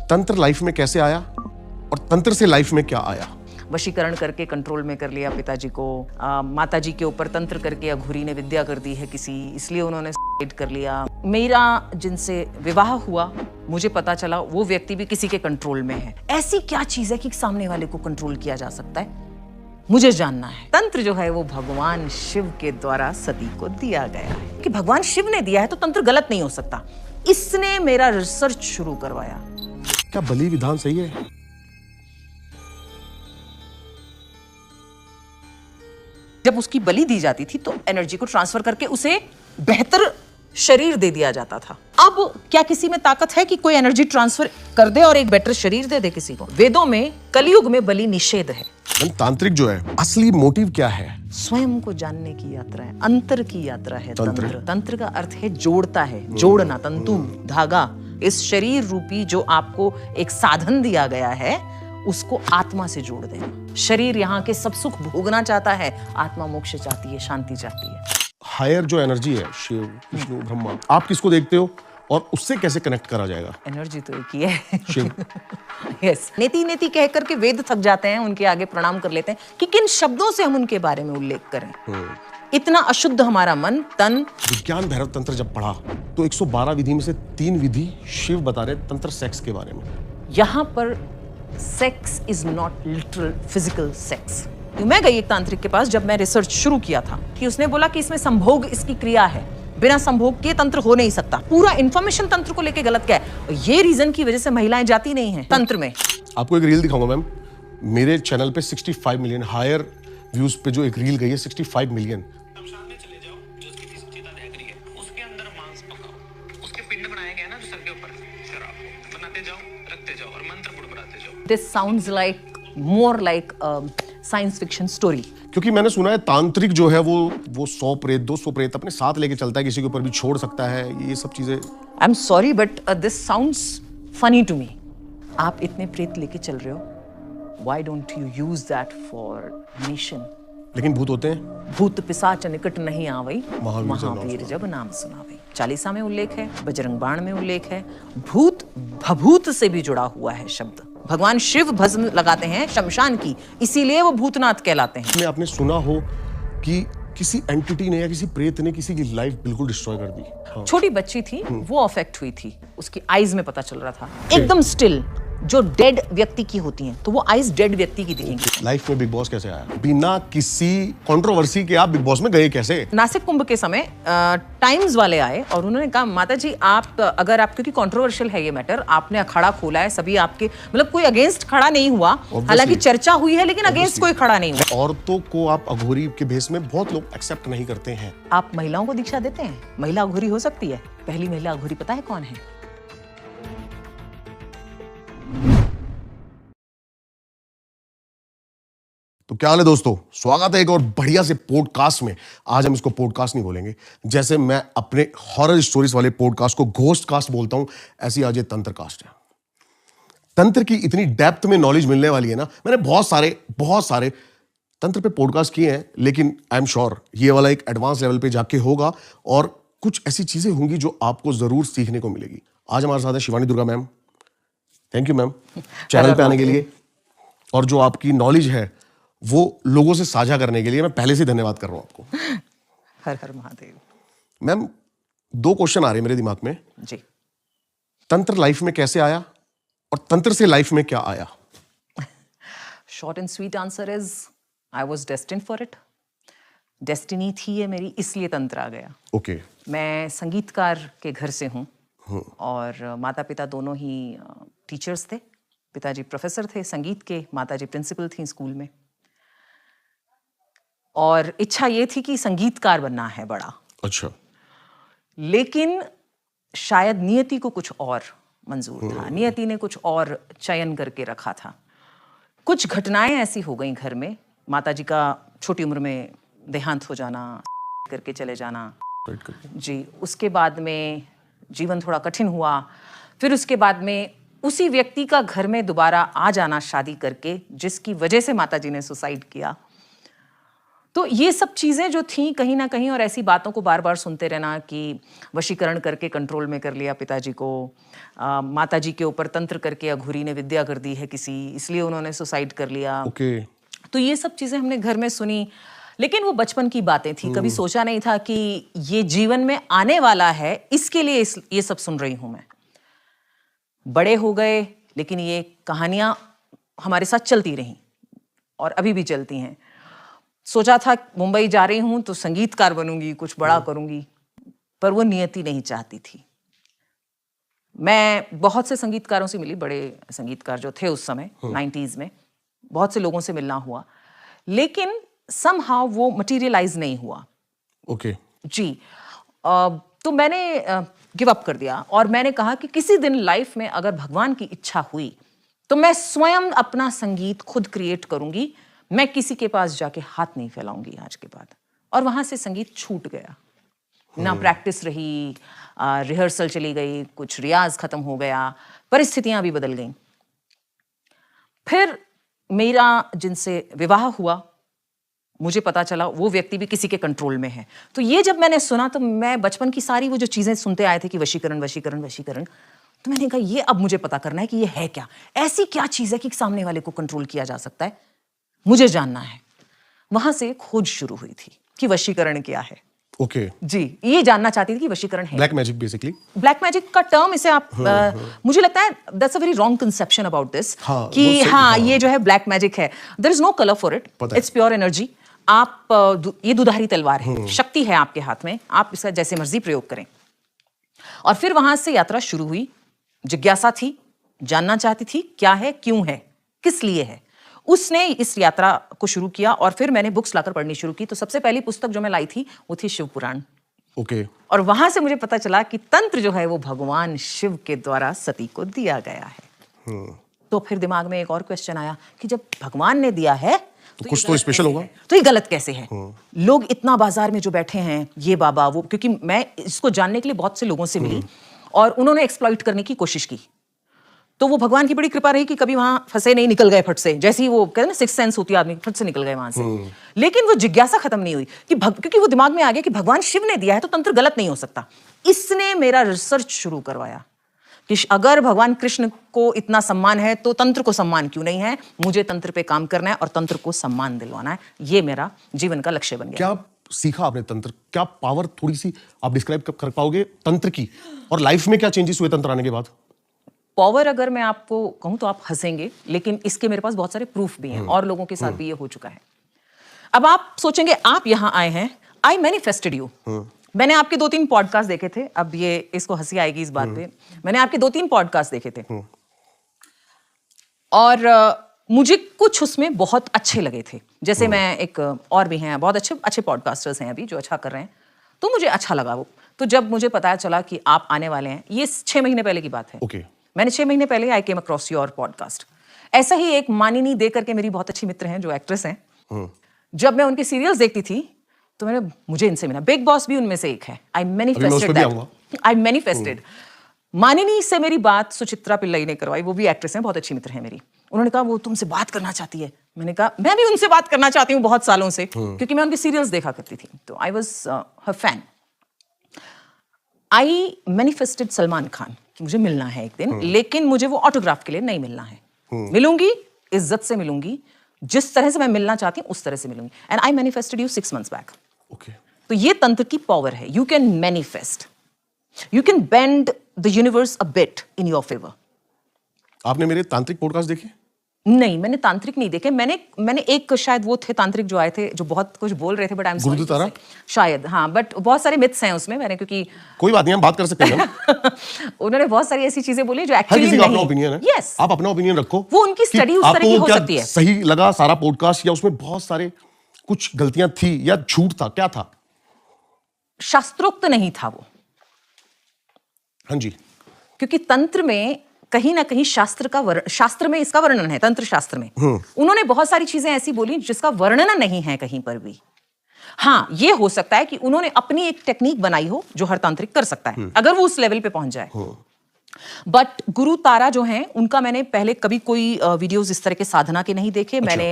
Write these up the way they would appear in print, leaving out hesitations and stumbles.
तंत्र लाइफ में कैसे आया और तंत्र से लाइफ में क्या आया? वशीकरण करके कंट्रोल में कर लिया पिताजी को। माताजी के ऊपर तंत्र करके अघोरी ने विद्या कर दी है किसी, इसलिए उन्होंने सुसाइड कर लिया। मेरा जिनसे विवाह हुआ, मुझे पता चला वो व्यक्ति भी किसी के कंट्रोल में है। ऐसी क्या चीज है कि सामने वाले को कंट्रोल किया जा सकता है? मुझे जानना है। तंत्र जो है वो भगवान शिव के द्वारा सती को दिया गया है कि भगवान शिव ने दिया है तो तंत्र गलत नहीं हो सकता। इसने मेरा रिसर्च शुरू करवाया। क्या बलि विधान सही है? जब उसकी बलि दी जाती थी तो एनर्जी को ट्रांसफर करके उसे बेहतर शरीर दे दिया जाता था। अब क्या किसी में ताकत है कि कोई एनर्जी ट्रांसफर कर दे और एक बेटर शरीर दे दे किसी को? वेदों में कलयुग में बलि निषेध है। तांत्रिक जो है असली मोटिव क्या है? स्वयं को जानने की यात्रा है, अंतर की यात्रा है। तंत्र तंत्र का अर्थ है जोड़ता है, जोड़ना, तंतु धागा। इस शरीर रूपी जो आपको एक साधन दिया गया है उसको आत्मा से जोड़ देना। शरीर यहाँ के सब सुख भोगना चाहता है, आत्मा मोक्ष चाहती है, शांति चाहती है। हायर जो एनर्जी है, शिव, विष्णु, ब्रह्मा, आप किसको देखते हो और उससे कैसे कनेक्ट करा जाएगा? एनर्जी तो एक ही है, शिव। यस। नेति नेति कह करके वेद थक जाते हैं, उनके आगे प्रणाम कर लेते हैं कि किन शब्दों से हम उनके बारे में उल्लेख करें। इतना अशुद्ध हमारा मन तन। विज्ञान भैरव तंत्र जब पढ़ा तो 112 विधि में से 3 विधि शिव बता रहे तंत्र सेक्स के बारे में। यहाँ पर sex is not literal physical sex. मैं गई एक तांत्रिक के पास जब मैं रिसर्च शुरू किया था कि उसने बोला कि इसमें संभोग इसकी क्रिया है, बिना संभोग के तंत्र हो नहीं सकता। पूरा इंफॉर्मेशन तंत्र को लेके गलत क्या है? ये रीजन की वजह से महिलाएं जाती नहीं हैं तंत्र में। आपको एक रील दिखाऊंगा मैम, मेरे चैनल पे 65 मिलियन हायर व्यूज पे जो एक रील गई है, 65 मिलियन। शमशान में चले जाओ, जो उसकी चिता दहक रही है, उसके अंदर मांस पकाओ, उसके पिंड बनाए गए ना जो सर के ऊपर, शराब बनाते जाओ, रखते जाओ और मंत्र बुड़बुड़ाते जाओ। This sounds like more like science fiction story. क्योंकि मैंने सुना है तांत्रिक जो है वो 100 प्रेत 200 प्रेत अपने साथ लेके चलता है, किसी के ऊपर भी छोड़ सकता है, ये सब चीजें। I am sorry but this sounds funny to me. आप इतने प्रेत लेके चल रहे हो, why don't you use that for nation? लेकिन भूत होते हैं। भूत पिशाच निकट नहीं आवई, महावीर महावीर जब नाम सुनावई। चालीसा में उल्लेख है, बजरंग बाण में उल्लेख है। भूत भभूत से भी जुड़ा हुआ है शब्द। भगवान शिव भस्म लगाते हैं शमशान की, इसीलिए वो भूतनाथ कहलाते हैं। आपने सुना हो कि किसी एंटिटी ने या किसी प्रेत ने किसी की लाइफ बिल्कुल डिस्ट्रॉय कर दी? हाँ। छोटी बच्ची थी, वो अफेक्ट हुई थी, उसकी आईज में पता चल रहा था एकदम स्टिल, जो डेड व्यक्ति की होती हैं तो वो आईज डेड व्यक्ति की दिखेंगी। लाइफ में बिग बॉस कैसे आया? बिना किसी कंट्रोवर्सी के आप बिग बॉस में गए कैसे? नासिक कुंभ के समय टाइम्स वाले आए और उन्होंने कहा माता जी आप अगर आप, क्योंकि कंट्रोवर्शियल है ये मैटर, आपने अखाड़ा खोला है, सभी आपके मतलब कोई अगेंस्ट खड़ा नहीं हुआ, हालांकि चर्चा हुई है लेकिन अगेंस्ट कोई खड़ा नहीं हुआ। औरतों को आप अघोरी के भेष में बहुत लोग एक्सेप्ट नहीं करते हैं। आप महिलाओं को दीक्षा देते हैं? महिला अघोरी हो सकती है? पहली महिला अघोरी पता है कौन है? तो क्या हाल है दोस्तों, स्वागत है एक और बढ़िया से पॉडकास्ट में। आज हम इसको पॉडकास्ट नहीं बोलेंगे, जैसे मैं अपने हॉरर स्टोरीज वाले पॉडकास्ट को घोस्ट कास्ट बोलता हूं, ऐसी आज ये तंत्र कास्ट है। तंत्र की इतनी डेप्थ में नॉलेज मिलने वाली है ना। मैंने बहुत सारे तंत्र पे पॉडकास्ट किए हैं, लेकिन आई एम श्योर ये वाला एक एडवांस लेवल पे जाके होगा और कुछ ऐसी चीजें होंगी जो आपको जरूर सीखने को मिलेगी। आज हमारे साथ है Shivani Durga ma'am. Thank you ma'am channel पे आने के लिए, और जो आपकी नॉलेज है वो लोगों से साझा करने के लिए मैं पहले से धन्यवाद कर रहा हूं आपको। हर हर महादेव। मैम 2 क्वेश्चन आ रहे हैं मेरे दिमाग में जी। तंत्र लाइफ में कैसे आया और तंत्र से लाइफ में क्या आया? Short and sweet answer is I was destined for it. Destiny थी ये मेरी, इसलिए तंत्र आ गया। ओके। मैं संगीतकार के घर से हूँ और माता पिता दोनों ही टीचर्स थे। पिताजी प्रोफेसर थे संगीत के, माताजी प्रिंसिपल थी स्कूल में, और इच्छा ये थी कि संगीतकार बनना है बड़ा। अच्छा। लेकिन शायद नियति को कुछ और मंजूर था, नियति ने कुछ और चयन करके रखा था। कुछ घटनाएं ऐसी हो गई घर में, माताजी का छोटी उम्र में देहांत हो जाना, करके चले जाना जी। उसके बाद में जीवन थोड़ा कठिन हुआ। फिर उसके बाद में उसी व्यक्ति का घर में दोबारा आ जाना शादी करके, जिसकी वजह से माताजी ने सुसाइड किया। तो ये सब चीजें जो थी कहीं ना कहीं, और ऐसी बातों को बार बार सुनते रहना कि वशीकरण करके कंट्रोल में कर लिया पिताजी को, माताजी के ऊपर तंत्र करके अघोरी ने विद्या कर दी है किसी, इसलिए उन्होंने सुसाइड कर लिया। ओके। तो ये सब चीजें हमने घर में सुनी, लेकिन वो बचपन की बातें थी, कभी सोचा नहीं था कि ये जीवन में आने वाला है, इसके लिए ये सब सुन रही हूं मैं। बड़े हो गए, लेकिन ये कहानियां हमारे साथ चलती रहीं और अभी भी चलती हैं। सोचा था मुंबई जा रही हूं तो संगीतकार बनूंगी, कुछ बड़ा करूंगी, पर वो नियति नहीं चाहती थी। मैं बहुत से संगीतकारों से मिली, बड़े संगीतकार जो थे उस समय 90s में, बहुत से लोगों से मिलना हुआ, लेकिन समहाउ वो मटेरियलाइज नहीं हुआ। ओके। जी। तो मैंने गिव अप कर दिया और मैंने कहा कि किसी दिन लाइफ में अगर भगवान की इच्छा हुई तो मैं स्वयं अपना संगीत खुद क्रिएट करूंगी, मैं किसी के पास जाके हाथ नहीं फैलाऊंगी आज के बाद। और वहां से संगीत छूट गया, ना प्रैक्टिस रही, रिहर्सल चली गई, कुछ रियाज खत्म हो गया, परिस्थितियां भी बदल गईं। फिर मेरा जिनसे विवाह हुआ, मुझे पता चला वो व्यक्ति भी किसी के कंट्रोल में है। तो ये जब मैंने सुना तो मैं बचपन की सारी वो जो चीजें सुनते आए थे कि वशीकरण वशीकरण वशीकरण, तो मैंने कहा ये अब मुझे पता करना है कि ये है क्या, ऐसी क्या चीज है कि सामने वाले को कंट्रोल किया जा सकता है, मुझे जानना है। वहां से खोज शुरू हुई थी कि वशीकरण क्या है। ओके। जी, ये जानना चाहती थी कि वशीकरण है। Black magic basically. Black magic का टर्म इसे आप मुझे लगता है that's a very wrong conception about this, हाँ, कि हाँ ये जो है ब्लैक मैजिक है। There is no colour for it, it's pure energy. आप ये दुधारी तलवार है, शक्ति है आपके हाथ में, आप इसका जैसे मर्जी प्रयोग करें। और फिर वहां से यात्रा शुरू हुई। जिज्ञासा थी, जानना चाहती थी क्या है, क्यों है, किस लिए है। उसने इस यात्रा को शुरू किया और फिर मैंने बुक्स लाकर पढ़नी शुरू की। तो सबसे पहली पुस्तक जो मैं लाई थी वो थी शिव पुराण। ओके। और वहां से मुझे पता चला कि तंत्र जो है वो भगवान शिव के द्वारा सती को दिया गया है। तो फिर दिमाग में एक और क्वेश्चन आया कि जब भगवान ने दिया है तो कुछ तो स्पेशल होगा, तो ये गलत कैसे है। लोग इतना बाजार में जो बैठे हैं, ये बाबा वो, क्योंकि मैं इसको जानने के लिए बहुत से लोगों से मिली और उन्होंने एक्सप्लॉइट करने की कोशिश की। तो वो भगवान की बड़ी कृपा रही कि कभी वहां फंसे नहीं, निकल गए फट से। जैसे ही वो कहते हैं ना सिक्स सेंस होती है आदमी, फट से निकल गए वहां से। लेकिन वो जिज्ञासा खत्म नहीं हुई कि क्योंकि वो दिमाग में आ गया कि भगवान शिव ने दिया है तो तंत्र गलत नहीं हो सकता। इसने मेरा रिसर्च शुरू करवाया कि अगर भगवान कृष्ण को इतना सम्मान है तो तंत्र को सम्मान क्यों नहीं है। मुझे तंत्र पे काम करना है और तंत्र को सम्मान दिलवाना है। ये मेरा जीवन का लक्ष्य बन गया। क्या सीखा आपने तंत्र, क्या पावर थोड़ी सी आप डिस्क्राइब कर पाओगे तंत्र की, और लाइफ में क्या चेंजेस हुए तंत्र आने के बाद? पावर अगर मैं आपको कहूं तो आप हंसेंगे, लेकिन इसके मेरे पास बहुत सारे प्रूफ भी हैं और लोगों के साथ भी ये हो चुका है। अब आप सोचेंगे आप यहां आए हैं, आई मैनिफेस्टेड यू। मैंने आपके 2-3 पॉडकास्ट देखे थे। अब ये इसको हंसी आएगी इस बात पे, मैंने आपके 2-3 पॉडकास्ट देखे थे और मुझे कुछ उसमें बहुत अच्छे लगे थे। जैसे मैं एक और भी हैं बहुत अच्छे अच्छे पॉडकास्टर्स हैं अभी जो अच्छा कर रहे हैं, तो मुझे अच्छा लगा वो। तो जब मुझे पता चला कि आप आने वाले हैं, ये 6 महीने पहले की बात है। ओके। मैंने 6 महीने पहले आई केम अक्रॉस योर पॉडकास्ट। ऐसा ही एक मानिनी दे करके मेरी बहुत अच्छी मित्र हैं जो एक्ट्रेस हैं। जब मैं उनके सीरियल्स देखती थी तो मुझे इनसे मिला। बिग बॉस भी उनमें से एक है। आई मैनिफेस्टेड मानिनी से मेरी बात सुचित्रा पिल्लई ने करवाई। वो भी एक्ट्रेस हैं, बहुत अच्छी मित्र हैं मेरी। उन्होंने कहा वो तुमसे बात करना चाहती है। मैंने कहा मैं भी उनसे बात करना चाहती हूँ बहुत सालों से, क्योंकि मैं उनके सीरियल्स देखा करती थी। तो I was her fan. I manifested Salman Khan कि मुझे मिलना है एक दिन, लेकिन मुझे वो ऑटोग्राफ के लिए नहीं मिलना है। मिलूंगी, इज्जत से मिलूंगी, जिस तरह से मैं मिलना चाहती हूँ उस तरह से मिलूंगी। And I manifested you 6 months back. Okay. तो ये तंत्र की पावर है। You can manifest, you can bend the universe a bit in your favour. आपने मेरे तांत्रिक पॉडकास्ट देखे? नहीं, मैंने तांत्रिक नहीं देखे। मैंने एक शायद वो थे तांत्रिक जो आए थे जो बहुत कुछ बोल रहे थे, but I am sorry Gurudutt तारा? शायद, हाँ, बट बहुत सारे मिथ्स हैं उसमें। मैंने क्योंकि कोई बात नहीं, हम बात कर सकते हैं। उन्होंने बहुत सारी ऐसी चीजें बोली जो हर एक्चुअली किसी नहीं। का अपना ओपिनियन है। यस, आप अपना ओपिनियन रखो। वो उनकी कि स्टडी उस तरह की आपको हो क्या सकती है। सही लगा सारा पॉडकास्ट, या उसमें बहुत सारे कुछ गलतियां थी या झूठ था, क्या था? शास्त्रोक्त नहीं था वो, हाँ जी। क्योंकि तंत्र में कहीं ना कहीं शास्त्र में इसका वर्णन है। तंत्र शास्त्र में उन्होंने बहुत सारी चीजें ऐसी बोली जिसका वर्णन नहीं है कहीं पर भी। हाँ, ये हो सकता है कि उन्होंने अपनी एक टेक्निक बनाई हो जो हर तांत्रिक कर सकता है अगर वो उस लेवल पे पहुंच जाए। बट गुरु तारा जो हैं उनका मैंने पहले कभी कोई वीडियोस इस तरह के साधना के नहीं देखे। मैंने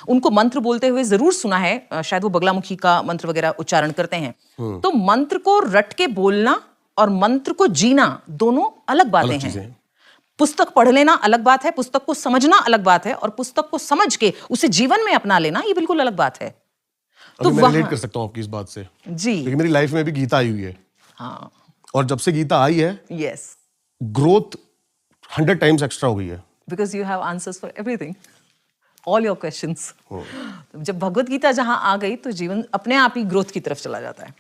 उनको मंत्र बोलते हुए जरूर सुना है, शायद वो बगलामुखी का मंत्र वगैरह उच्चारण करते हैं। तो मंत्र को रट के बोलना और मंत्र को जीना दोनों अलग बातें हैं। पुस्तक पढ़ लेना अलग बात है, पुस्तक को समझना अलग बात है, और पुस्तक को समझ के उसे जीवन में अपना लेना ये बिल्कुल अलग बात है। तो मैं रिलेट कर सकता हूँ आपकी इस बात से जी, लेकिन मेरी लाइफ में भी गीता आई हुई है। हाँ, और जब से गीता आई है यस, ग्रोथ 100 टाइम्स एक्स्ट्रा हो गई है। Because you have answers for everything, all your questions. जब भगवत गीता जहां आ गई तो जीवन अपने आप ही ग्रोथ की तरफ चला जाता है।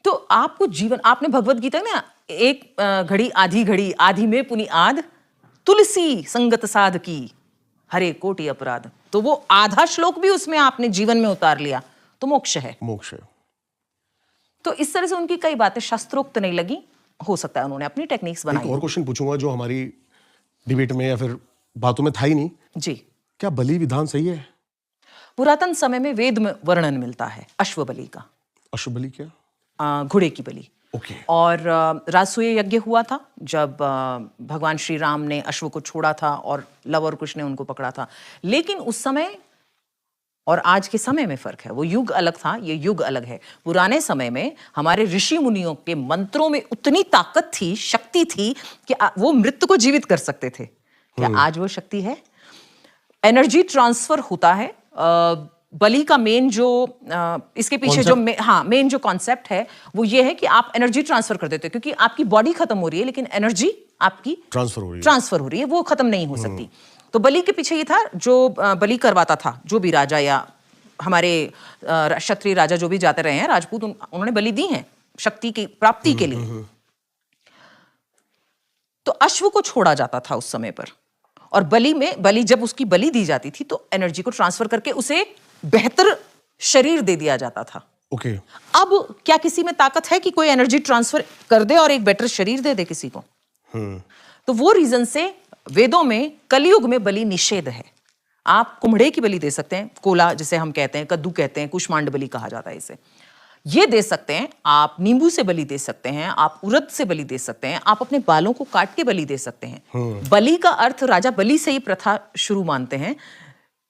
तो आपको जीवन, आपने भगवत गीता ना एक घड़ी आधी में पुनि आध, तुलसी संगत साध की हरे कोटि अपराध, तो वो आधा श्लोक भी उसमें आपने जीवन में उतार लिया तो मोक्ष है। मोक्ष है। तो इस तरह से उनकी कई बातें शास्त्रोक्त नहीं लगी, हो सकता है उन्होंने अपनी टेक्निक्स बनाई। एक और क्वेश्चन पूछूंगा जो हमारी डिबेट में या फिर बातों में था ही नहीं। जी, क्या बलि विधान सही है? पुरातन समय में वेद में वर्णन मिलता है अश्व बलि का। अश्व बलि क्या? घोड़े की बलि। ओके। और राजसूय यज्ञ हुआ था जब भगवान श्री राम ने अश्व को छोड़ा था और लव और कुश ने उनको पकड़ा था। लेकिन उस समय और आज के समय में फर्क है, वो युग अलग था, ये युग अलग है। पुराने समय में हमारे ऋषि मुनियों के मंत्रों में उतनी ताकत थी, शक्ति थी कि वो मृत्यु को जीवित कर सकते थे। क्या आज वो शक्ति है? एनर्जी ट्रांसफर होता है। बलि का मेन जो इसके पीछे जो मेन जो कॉन्सेप्ट है वो ये है कि आप एनर्जी ट्रांसफर कर देते हो, क्योंकि आपकी बॉडी खत्म हो रही है लेकिन एनर्जी आपकी ट्रांसफर हो रही है, वो खत्म नहीं हो सकती। तो बलि के पीछे ये था, जो बलि करवाता था, जो भी राजा या हमारे क्षत्रिय राजा जो भी जाते रहे हैं, राजपूत, उन्होंने बलि दी है शक्ति की प्राप्ति के लिए। तो अश्व को छोड़ा जाता था उस समय पर, और बलि जब उसकी बलि दी जाती थी तो एनर्जी को ट्रांसफर करके उसे बेहतर शरीर दे दिया जाता था। ओके। अब क्या किसी में ताकत है कि कोई एनर्जी ट्रांसफर कर दे और एक बेटर शरीर दे दे किसी को? तो वो रीजन से वेदों में कलयुग में बलि निषेध है। आप कुम्हड़े की बलि दे सकते हैं, कोला जिसे हम कहते हैं, कद्दू कहते हैं, कुष्मांड बलि कहा जाता है इसे, ये दे सकते हैं। आप नींबू से बलि दे सकते हैं, आप उड़द से बलि दे सकते हैं, आप अपने बालों को काट के बलि दे सकते हैं। बलि का अर्थ राजा बलि से ही प्रथा शुरू मानते हैं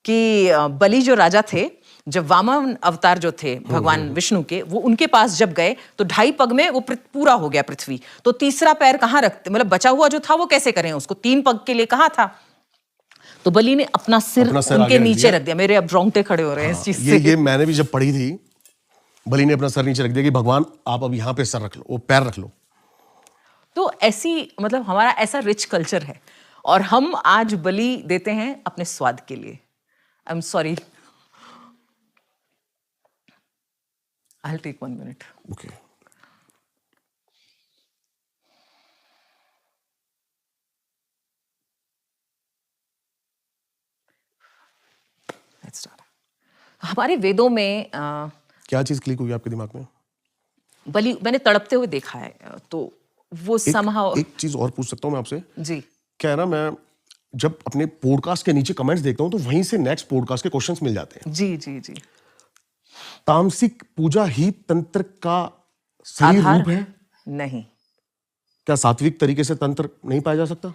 कि बलि जो राजा थे, जब वामन अवतार जो थे भगवान विष्णु के, वो उनके पास जब गए तो 2.5 पग में वो पूरा हो गया पृथ्वी, तो तीसरा पैर कहाँ रखते, मतलब बचा हुआ जो था वो कैसे करें उसको, 3 पग के लिए कहा था। तो बलि ने अपना सिर उनके नीचे रख दिया। मेरे अब रोंगटे खड़े हो रहे हैं इस चीज से। ये मैंने भी जब पढ़ी थी, बलि ने अपना सर नीचे रख दिया कि भगवान आप अब यहाँ पे सर रख लो, वो पैर रख लो। तो ऐसी, मतलब हमारा ऐसा रिच कल्चर है, और हम आज बलि देते हैं अपने स्वाद के लिए। आई am sorry, I'll take 1 minute. Okay. Let's start. हमारे वेदों में क्या चीज क्लिक हुई आपके दिमाग में? बलि मैंने तड़पते हुए देखा है, तो वो somehow एक चीज और पूछ सकता हूँ मैं आपसे? जी। क्या है ना, मैं जब अपने पॉडकास्ट के नीचे कमेंट्स देखता हूँ तो वहीं से नेक्स्ट पॉडकास्ट के क्वेश्चंस मिल जाते हैं। जी जी जी। तामसिक पूजा ही तंत्र का सही रूप है? नहीं। क्या सात्विक तरीके से तंत्र नहीं पाया जा सकता?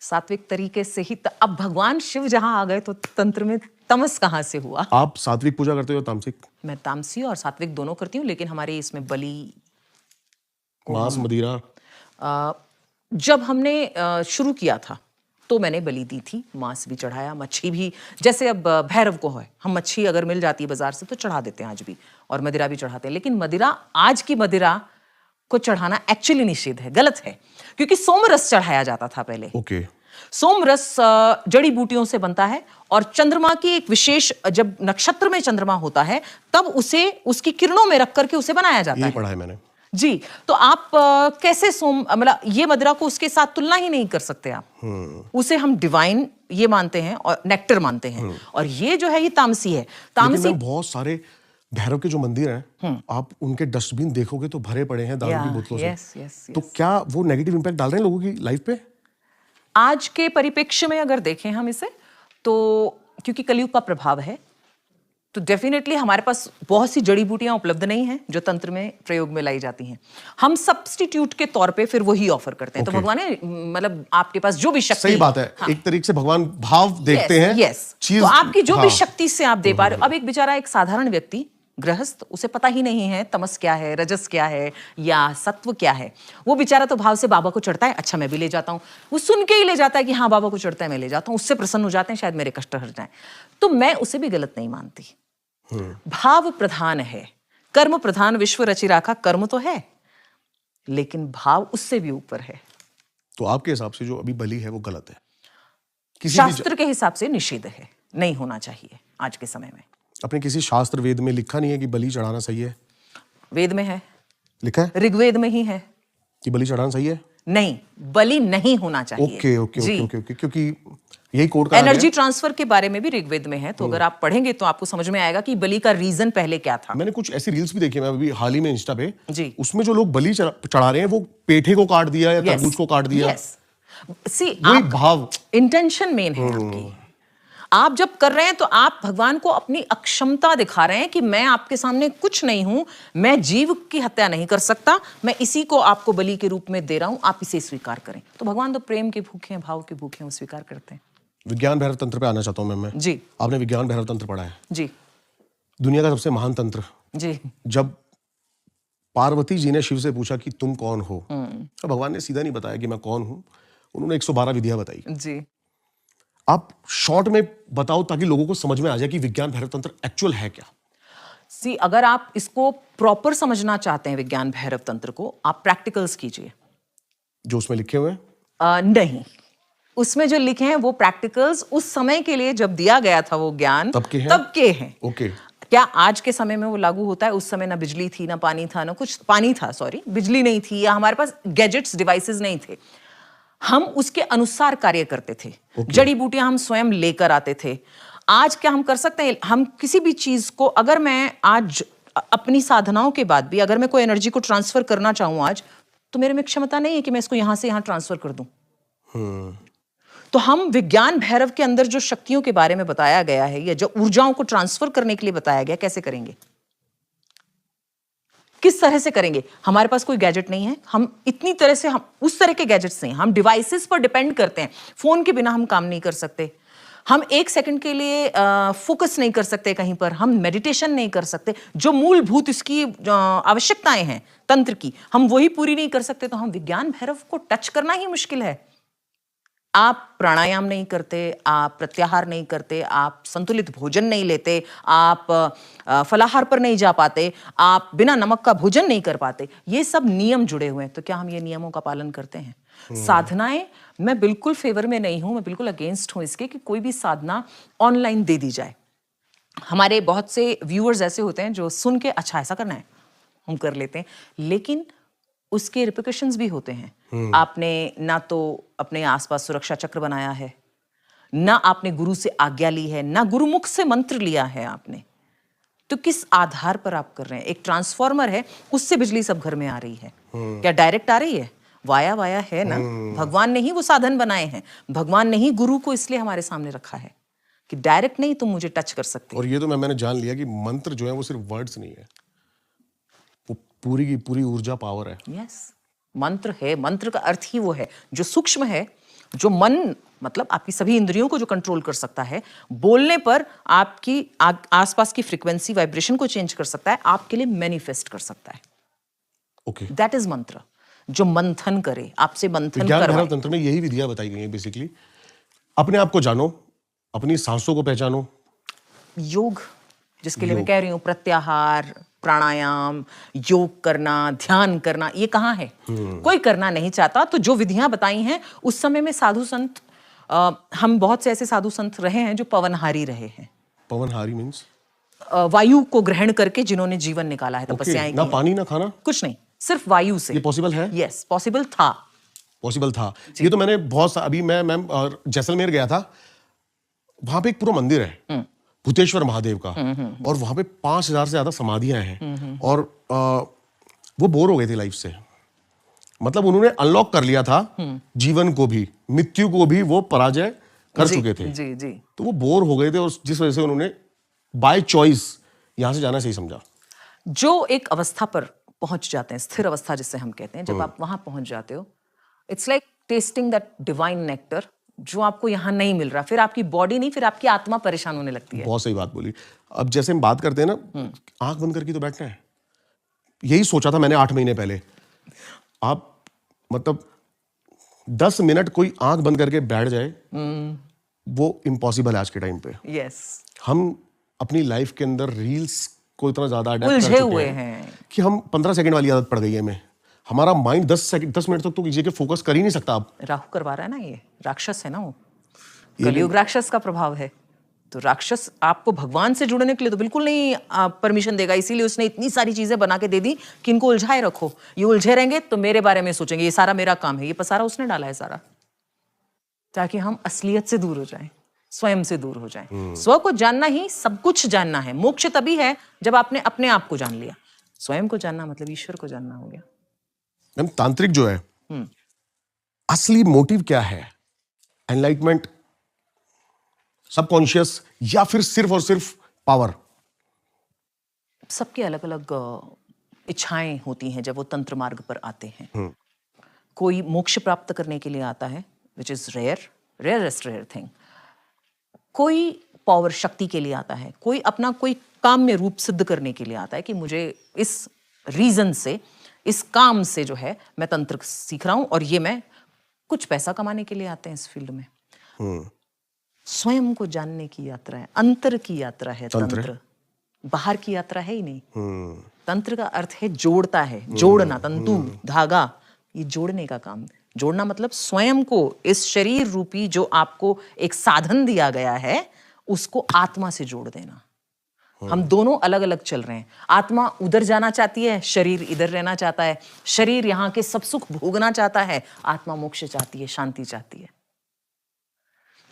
सात्विक तरीके से ही अब भगवान शिव जहां आ गए तो तंत्र में तमस कहां से हुआ? आप सात्विक पूजा करते हो तामसिक? मैं तामसी और सात्विक दोनों करती हूँ, लेकिन हमारे इसमें बलि, मांस, मदिरा, जब हमने शुरू किया था तो मैंने बलि दी थी, मांस भी चढ़ाया, मच्छी भी। जैसे अब भैरव को है, हम मच्छी अगर मिल जाती है बाजार से तो चढ़ा देते हैं आज भी, और मदिरा भी चढ़ाते हैं। लेकिन मदिरा, आज की मदिरा को चढ़ाना एक्चुअली निषेध है, गलत है, क्योंकि सोमरस चढ़ाया जाता था पहले। ओके। सोमरस जड़ी बूटियों से बनता है, और चंद्रमा की एक विशेष, जब नक्षत्र में चंद्रमा होता है तब उसे उसकी किरणों में रख करके उसे बनाया जाता है। पढ़ा है मैंने जी। तो आप कैसे मतलब ये मदिरा को उसके साथ तुलना ही नहीं कर सकते आप। उसे हम डिवाइन ये मानते हैं और नेक्टर मानते हैं, और ये जो है ये तामसी है। तामसी बहुत सारे भैरव के जो मंदिर हैं, आप उनके डस्टबिन देखोगे तो भरे पड़े हैं दारू की बोतलों से। तो क्या वो नेगेटिव इंपैक्ट डाल रहे हैं लोगों की लाइफ पे? आज के परिप्रेक्ष्य में अगर देखें हम इसे, तो क्योंकि कलयुग का प्रभाव है, तो डेफिनेटली हमारे पास बहुत सी जड़ी बूटियां उपलब्ध नहीं हैं जो तंत्र में प्रयोग में लाई जाती हैं। हम सब्स्टिट्यूट के तौर पे फिर वही ऑफर करते हैं। तो भगवान ने मतलब आपके पास जो भी शक्ति, सही बात है। हाँ, एक तरीके से भगवान भाव देखते हैं। यस, तो आपकी जो भी शक्ति से आप दे पा रहे हो। अब एक बेचारा एक साधारण व्यक्ति गृहस्थ, उसे पता ही नहीं है तमस क्या है, रजस क्या है या सत्व क्या है। वो बेचारा तो भाव से बाबा को चढ़ता है, अच्छा मैं भी ले जाता हूँ। वो सुन के ही ले जाता है कि हाँ बाबा को चढ़ता है, मैं ले जाता हूँ। उससे प्रसन्न हो जाते हैं, शायद मेरे कष्ट हट जाएं। तो मैं उसे भी गलत नहीं मानती। भाव प्रधान है, कर्म प्रधान विश्व रचि राखा। कर्म तो है लेकिन भाव उससे भी ऊपर है। तो आपके हिसाब से जो अभी बलि है वो गलत है? शास्त्र के हिसाब से निषिद्ध है, नहीं होना चाहिए आज के समय में। अपने किसी शास्त्र वेद में लिखा नहीं है कि बलि चढ़ाना सही है? वेद में है, लिखा है ऋग्वेद में ही है कि बलि चढ़ाना सही है? नहीं, बलि नहीं होना चाहिए। Okay okay okay okay okay, क्योंकि यही कोड का एनर्जी ट्रांसफर के बारे में भी ऋग्वेद में है। तो अगर आप पढ़ेंगे तो आपको समझ में आएगा कि बलि का रीजन पहले क्या था। मैंने कुछ ऐसी रील्स भी देखी, मैं अभी हाल ही में इंस्टा पे जी, उसमें जो लोग बलि चढ़ा रहे हैं वो पेठे को काट दिया या तरबूज को काट दिया। सी वही भाव, इंटेंशन मेन है आपकी। आप जब कर रहे हैं तो आप भगवान को अपनी अक्षमता दिखा रहे हैं कि मैं आपके सामने कुछ नहीं हूं, मैं जीव की हत्या नहीं कर सकता, मैं इसी को आपको बलि के रूप में दे रहा हूं, आप इसे स्वीकार करें। तो भगवान तो प्रेम के भूखे हैं, भाव के भूखे हैं, वो स्वीकार करते हैं। विज्ञान भैरव तंत्र पे आना चाहता हूं मैं जी। आपने विज्ञान भैरव तंत्र पढ़ा है? जी। दुनिया का सबसे महान तंत्र। जी। जब पार्वती जी ने शिव से पूछा कि तुम कौन हो, तो भगवान ने सीधा नहीं बताया कि मैं कौन हूं, उन्होंने 112 विधियां बताई। जी। आप शॉर्ट में बताओ ताकि लोगों को समझ में आ जाए कि विज्ञान भैरव तंत्र एक्चुअल है क्या। सी अगर आप इसको प्रॉपर समझना चाहते हैं विज्ञान भैरव तंत्र को, आप प्रैक्टिकल्स कीजिए जो उसमें लिखे हुए हैं। नहीं, उसमें जो लिखे हैं वो प्रैक्टिकल्स उस समय के लिए जब दिया गया था वो ज्ञान तब के हैं। ओके। क्या आज के समय में वो लागू होता है? उस समय ना बिजली थी, ना पानी था, ना कुछ, पानी था सॉरी, बिजली नहीं थी, या हमारे पास गैजेट्स डिवाइसेस नहीं थे। हम उसके अनुसार कार्य करते थे। जड़ी बूटियां हम स्वयं लेकर आते थे। आज क्या हम कर सकते हैं? हम किसी भी चीज को, अगर मैं आज अपनी साधनाओं के बाद भी अगर मैं कोई एनर्जी को ट्रांसफर करना चाहूं आज, तो मेरे में क्षमता नहीं है कि मैं इसको यहां से यहां ट्रांसफर कर दूं। तो हम विज्ञान भैरव के अंदर जो शक्तियों के बारे में बताया गया है या जो ऊर्जाओं को ट्रांसफर करने के लिए बताया गया, कैसे करेंगे, किस तरह से करेंगे? हमारे पास कोई गैजेट नहीं है, हम इतनी तरह से, हम उस तरह के गैजेट्स नहीं, हम डिवाइसेस पर डिपेंड करते हैं। फोन के बिना हम काम नहीं कर सकते, हम एक सेकंड के लिए फोकस नहीं कर सकते कहीं पर, हम मेडिटेशन नहीं कर सकते। जो मूलभूत इसकी आवश्यकताएं हैं तंत्र की, हम वही पूरी नहीं कर सकते। तो हम विज्ञान भैरव को टच करना ही मुश्किल है। आप प्राणायाम नहीं करते, आप प्रत्याहार नहीं करते, आप संतुलित भोजन नहीं लेते, आप फलाहार पर नहीं जा पाते, आप बिना नमक का भोजन नहीं कर पाते, ये सब नियम जुड़े हुए हैं। तो क्या हम ये नियमों का पालन करते हैं? साधनाएं, मैं बिल्कुल फेवर में नहीं हूं, मैं बिल्कुल अगेंस्ट हूं इसके कि कोई भी साधना ऑनलाइन दे दी जाए। हमारे बहुत से व्यूअर्स ऐसे होते हैं जो सुन के अच्छा ऐसा करना है, हम कर लेते हैं, लेकिन उसके रिपरकशंस भी होते हैं। आपने ना तो अपने आसपास सुरक्षा चक्र बनाया है, ना आपने गुरु से आज्ञा ली है, ना गुरुमुख से मंत्र लिया है आपने, तो किस आधार पर आप कर रहे हैं? एक ट्रांसफॉर्मर है, उससे बिजली सब घर में आ रही है, क्या डायरेक्ट आ रही है? वाया वाया है ना। भगवान ने ही वो साधन बनाए हैं, भगवान ने ही गुरु को इसलिए हमारे सामने रखा है कि डायरेक्ट नहीं तुम मुझे टच कर सकते। और ये तो मैंने जान लिया कि मंत्र जो है वो सिर्फ वर्ड्स नहीं है, वो पूरी की पूरी ऊर्जा, पावर है। यस, मंत्र है। मंत्र का अर्थ ही वो है जो सूक्ष्म है, जो मन मतलब आपकी सभी इंद्रियों को जो कंट्रोल कर सकता है, बोलने पर आपकी आसपास की फ्रीक्वेंसी, वाइब्रेशन को चेंज कर सकता है, आपके लिए मैनिफेस्ट कर सकता है। ओके, दैट इज मंत्र, जो मंथन करे, आपसे मंथन विज्ञान भैरव करवाए। तंत्र में यही विधियां बताई गई हैं बेसिकली। अपने आप को जानो, अपनी सांसों को पहचानो। योग, जिसके लिए मैं कह रही हूँ, प्रत्याहार, प्राणायाम, योग करना, ध्यान करना, ये कहाँ है? कोई करना नहीं चाहता। तो जो विधियां बताई हैं उस समय में साधु संत, हम बहुत से ऐसे साधु संत रहे हैं जो पवनहारी रहे हैं। पवनहारी मींस वायु को ग्रहण करके जिन्होंने जीवन निकाला है, तपस्याएं की ना हैं। पानी ना खाना, कुछ नहीं, सिर्फ वायु से। ये पॉसिबल है? यस, पॉसिबल था। पॉसिबल था। ये तो मैंने बहुत अभी मैं जैसलमेर गया था, वहां पे एक पूरा मंदिर है भूतेश्वर महादेव का, और वहां पे 5000 से ज्यादा समाधियां हैं। और वो बोर हो गए थे लाइफ से, मतलब उन्होंने अनलॉक कर लिया था जीवन को भी, मृत्यु को भी वो पराजय कर चुके थे। जी जी। तो वो बोर हो गए थे और जिस वजह से उन्होंने बाय चॉइस यहां से जाना सही समझा? जो एक अवस्था पर पहुंच जाते हैं, स्थिर अवस्था जिसे हम कहते हैं, जब आप वहां पहुंच जाते हो, it's like testing that divine nectar जो आपको यहां नहीं मिल रहा। फिर आपकी बॉडी नहीं, फिर आपकी आत्मा परेशान होने लगती है। बहुत सही बात बोली। अब जैसे हम बात करते हैं ना, आंख बंद करके तो बैठना है, यही सोचा था मैंने 8 महीने पहले। आप मतलब 10 मिनट कोई आंख बंद करके बैठ जाए, वो इम्पॉसिबल है आज के टाइम पे। यस, हम अपनी लाइफ के अंदर रील्स को इतना ज्यादा अडेप्ट कर उलझे चुके हुए हैं हैं। कि हम 15 सेकंड वाली आदत पड़ गई है हमें। हमारा माइंड 10 मिनट तक तो कीजिए कि फोकस कर ही नहीं सकता। आप राहु करवा रहा है ना, ये राक्षस है ना, वो कलयुग राक्षस का प्रभाव है। तो राक्षस आपको भगवान से जुड़ने के लिए तो बिल्कुल नहीं परमिशन देगा, इसीलिए उसने इतनी सारी चीजें बना के दे दी कि इनको उलझाए रखो। ये उलझे रहेंगे तो मेरे बारे में सोचेंगे, ये सारा मेरा काम है। ये पसारा उसने डाला है सारा, ताकि हम असलियत से दूर हो जाएं, स्वयं से दूर हो जाएं। स्व को जानना ही सब कुछ जानना है। मोक्ष तभी है जब आपने अपने आप को जान लिया। स्वयं को जानना मतलब ईश्वर को जानना हो गया। मैम, तांत्रिक जो है, असली मोटिव क्या है? एनलाइटमेंट, सबकॉन्शियस, या फिर सिर्फ और सिर्फ पावर? सबकी अलग अलग इच्छाएं होती हैं जब वो तंत्र मार्ग पर आते हैं। कोई मोक्ष प्राप्त करने के लिए आता है, which is rarest rare thing. कोई पावर, शक्ति के लिए आता है। कोई अपना कोई काम्य रूप सिद्ध करने के लिए आता है कि मुझे इस रीजन से, इस काम से जो है मैं तंत्र सीख रहा हूं, और ये मैं कुछ पैसा कमाने के लिए आते हैं इस फील्ड में। स्वयं को जानने की यात्रा है, अंतर की यात्रा है तंत्र। बाहर की यात्रा है ही नहीं। तंत्र का अर्थ है जोड़ता है, जोड़ना, तंतु, धागा, ये जोड़ने का काम। जोड़ना मतलब स्वयं को, इस शरीर रूपी जो आपको एक साधन दिया गया है, उसको आत्मा से जोड़ देना। हम दोनों अलग अलग चल रहे हैं। आत्मा उधर जाना चाहती है, शरीर इधर रहना चाहता है। शरीर यहाँ के सब सुख भोगना चाहता है, आत्मा मोक्ष चाहती है, शांति चाहती है।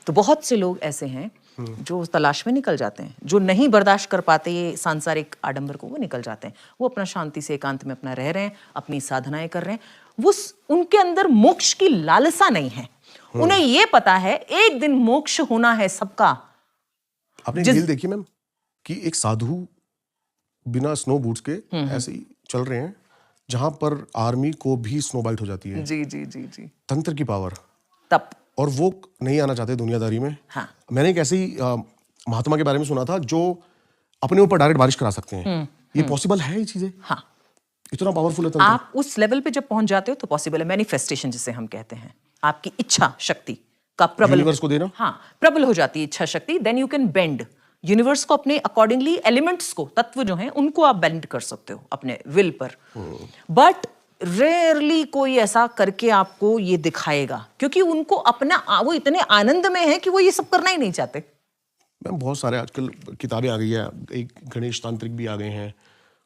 तो बहुत से लोग ऐसे हैं जो तलाश में निकल जाते हैं, जो नहीं बर्दाश्त कर पाते ये सांसारिक आडंबर को, वो निकल जाते हैं। वो अपना शांति से एकांत में अपना रह रहे हैं, अपनी साधनाएं कर रहे हैं। वो उनके अंदर मोक्ष की लालसा नहीं है। उन्हें ये पता है एक दिन मोक्ष होना है सबका। आपने रील देखी मैम कि एक साधु बिना स्नो बूट्स के ऐसे ही चल रहे हैं, जहां पर आर्मी को भी स्नो बाइट हो जाती है। जी जी जी जी, तंत्र की पावर तप। और वो नहीं आना चाहते दुनियादारी में। हाँ। मैंने एक ऐसे ही महात्मा के बारे में सुना था जो अपने ऊपर डायरेक्ट बारिश करा सकते हैं। ये पॉसिबल है ये चीजें? हाँ, इतना पावरफुल है तंत्र। आप उस लेवल पे जब पहुंच जाते हो तो पॉसिबल है। मैनिफेस्टेशन जिसे हम कहते हैं, आपकी इच्छा शक्ति का प्रबल, यूनिवर्स को देना। हाँ, प्रबल हो जाती है इच्छा शक्ति। Then you can bend universe को अपने अकॉर्डिंगली। एलिमेंट्स को, तत्व जो हैं, उनको आप बेंड कर सकते हो अपने विल पर। बट रेयरली कोई ऐसा करके आपको ये दिखाएगा, क्योंकि उनको अपना, वो इतने आनंद में है कि वो ये सब करना ही नहीं चाहते। मैम, बहुत सारे आजकल किताबें आ गई है, एक गणेश तांत्रिक भी आ गए हैं,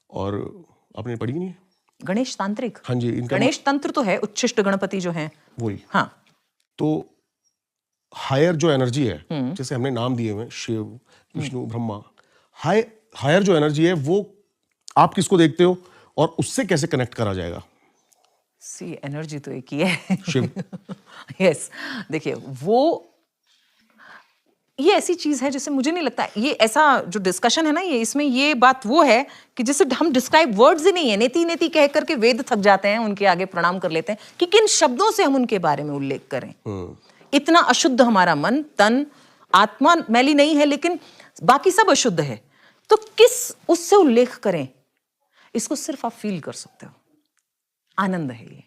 और आपने पढ़ी नहीं? गणेश तांत्रिक? हाँ जी, इनका गणेश तंत्र तो है, उच्छिष्ट गणपति जो हैं वही। हाँ। तो हायर जो एनर्जी है, जैसे हमने नाम दिए हुए शिव, विष्णु, ब्रह्मा, हायर जो एनर्जी है, वो आप किसको देखते हो और उससे कैसे कनेक्ट करा जाएगा? सी, एनर्जी तो एक ही है, शिव। यस, देखिए वो, ये ऐसी चीज है जिसे मुझे नहीं लगता, ये ऐसा जो डिस्कशन है ना, ये इसमें ये बात वो है कि जिसे हम डिस्क्राइब वर्ड्स ही नहीं है, नेति नेति कह करके वेद थक जाते हैं, उनके आगे प्रणाम कर लेते हैं कि किन शब्दों से हम उनके बारे में उल्लेख करें। इतना अशुद्ध हमारा मन, तन, आत्मा मैली नहीं है, लेकिन बाकी सब अशुद्ध है, तो किस उससे उल्लेख करें? इसको सिर्फ आप फील कर सकते हो। आनंद है ये।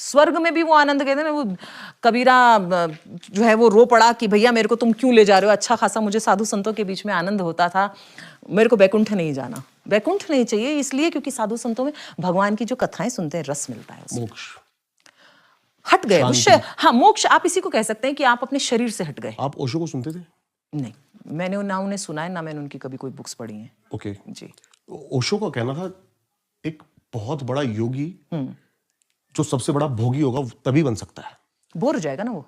स्वर्ग में भी वो आनंद कहते हैं ना, वो कबीरा जो है वो रो पड़ा कि भैया मेरे को तुम क्यों ले जा रहे हो, अच्छा खासा मुझे साधु संतों के बीच में आनंद होता था, मेरे को बैकुंठ नहीं जाना। बैकुंठ नहीं चाहिए इसलिए क्योंकि साधु संतों में भगवान की जो कथाएं सुनते हैं, रस मिलता है, मोक्ष, हट गए उस। हाँ, मोक्ष आप इसी को कह सकते हैं कि आप अपने शरीर से हट गए। आप ओशो को सुनते थे? नहीं, मैंने ना उन्हें सुना है, ना मैंने उनकी कभी कोई बुक्स पढ़ी हैं। ओके जी। ओशो का कहना था एक बहुत बड़ा योगी जो सबसे बड़ा भोगी होगा तभी बन सकता है। बोर हो जाएगा ना वो,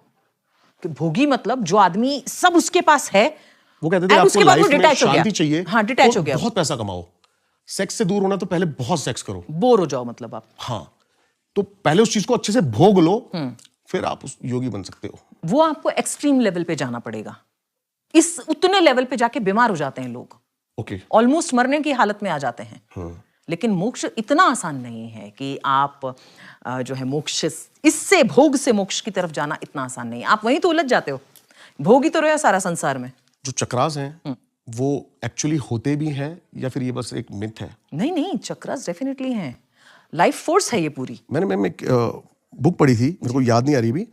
कि भोगी मतलब जो आदमी सब उसके पास है, वो कहते थे आपको लाइफ में शांति चाहिए, हाँ, डिटैच हो गया, बहुत पैसा कमाओ, सेक्स से दूर होना तो पहले बहुत सेक्स करो, बोर हो जाओ मतलब आप। हाँ, तो पहले उस चीज को अच्छे से भोग लो, फिर आप उस योगी बन सकते हो। वो आपको एक्सट्रीम लेवल पे जाना पड़ेगा। इस उतने लेवल पे जाके बीमार हो जाते हैं लोग, ओके। ऑलमोस्ट मरने की हालत में आ जाते हैं। लेकिन मोक्ष इतना आसान नहीं है कि आप जो है मोक्ष इससे भोग से मोक्ष की तरफ जाना इतना आसान नहीं है। आप वहीं तो उलझ जाते हो, भोग ही तो रहे सारा संसार में। जो चक्रास हैं वो एक्चुअली होते भी हैं या फिर ये बस एक मिथ है? नहीं नहीं, चक्रास डेफिनेटली हैं, लाइफ फोर्स है ये पूरी। मैंने एक बुक पढ़ी थी, मेरे को याद नहीं आ रही भी,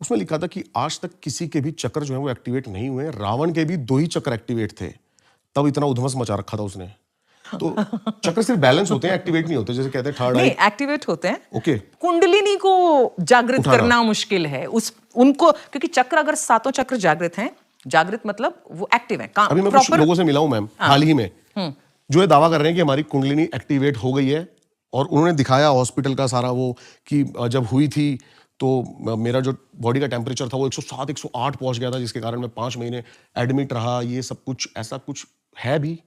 उसमें लिखा था कि आज तक किसी के भी चक्र जो है वो एक्टिवेट नहीं हुए। रावण के भी 2 ही चक्र एक्टिवेट थे, तब इतना उधमस मचा रखा था उसने। तो चक्र सिर्फ बैलेंस होते हैं, एक्टिवेट नहीं होते, जैसे कहते हैं थर्ड आई। नहीं, एक्टिवेट होते हैं। ओके। कुंडलिनी को जागृत करना मुश्किल है उनको, क्योंकि चक्र अगर 7 चक्र जागृत हैं, जागृत मतलब वो एक्टिव है। अभी मैं कुछ लोगों से मिला हूं मैम हाल ही में, जो ये दावा कर रहे हैं कि हमारी कुंडलिनी एक्टिवेट हो गई है, और उन्होंने दिखाया हॉस्पिटल का सारा वो कि जब हुई थी तो मेरा जो बॉडी का टेम्परेचर था वो 107 108 पहुंच गया था, जिसके कारण मैं 5 महीने एडमिट रहा। ये सब कुछ ऐसा कुछ है भी?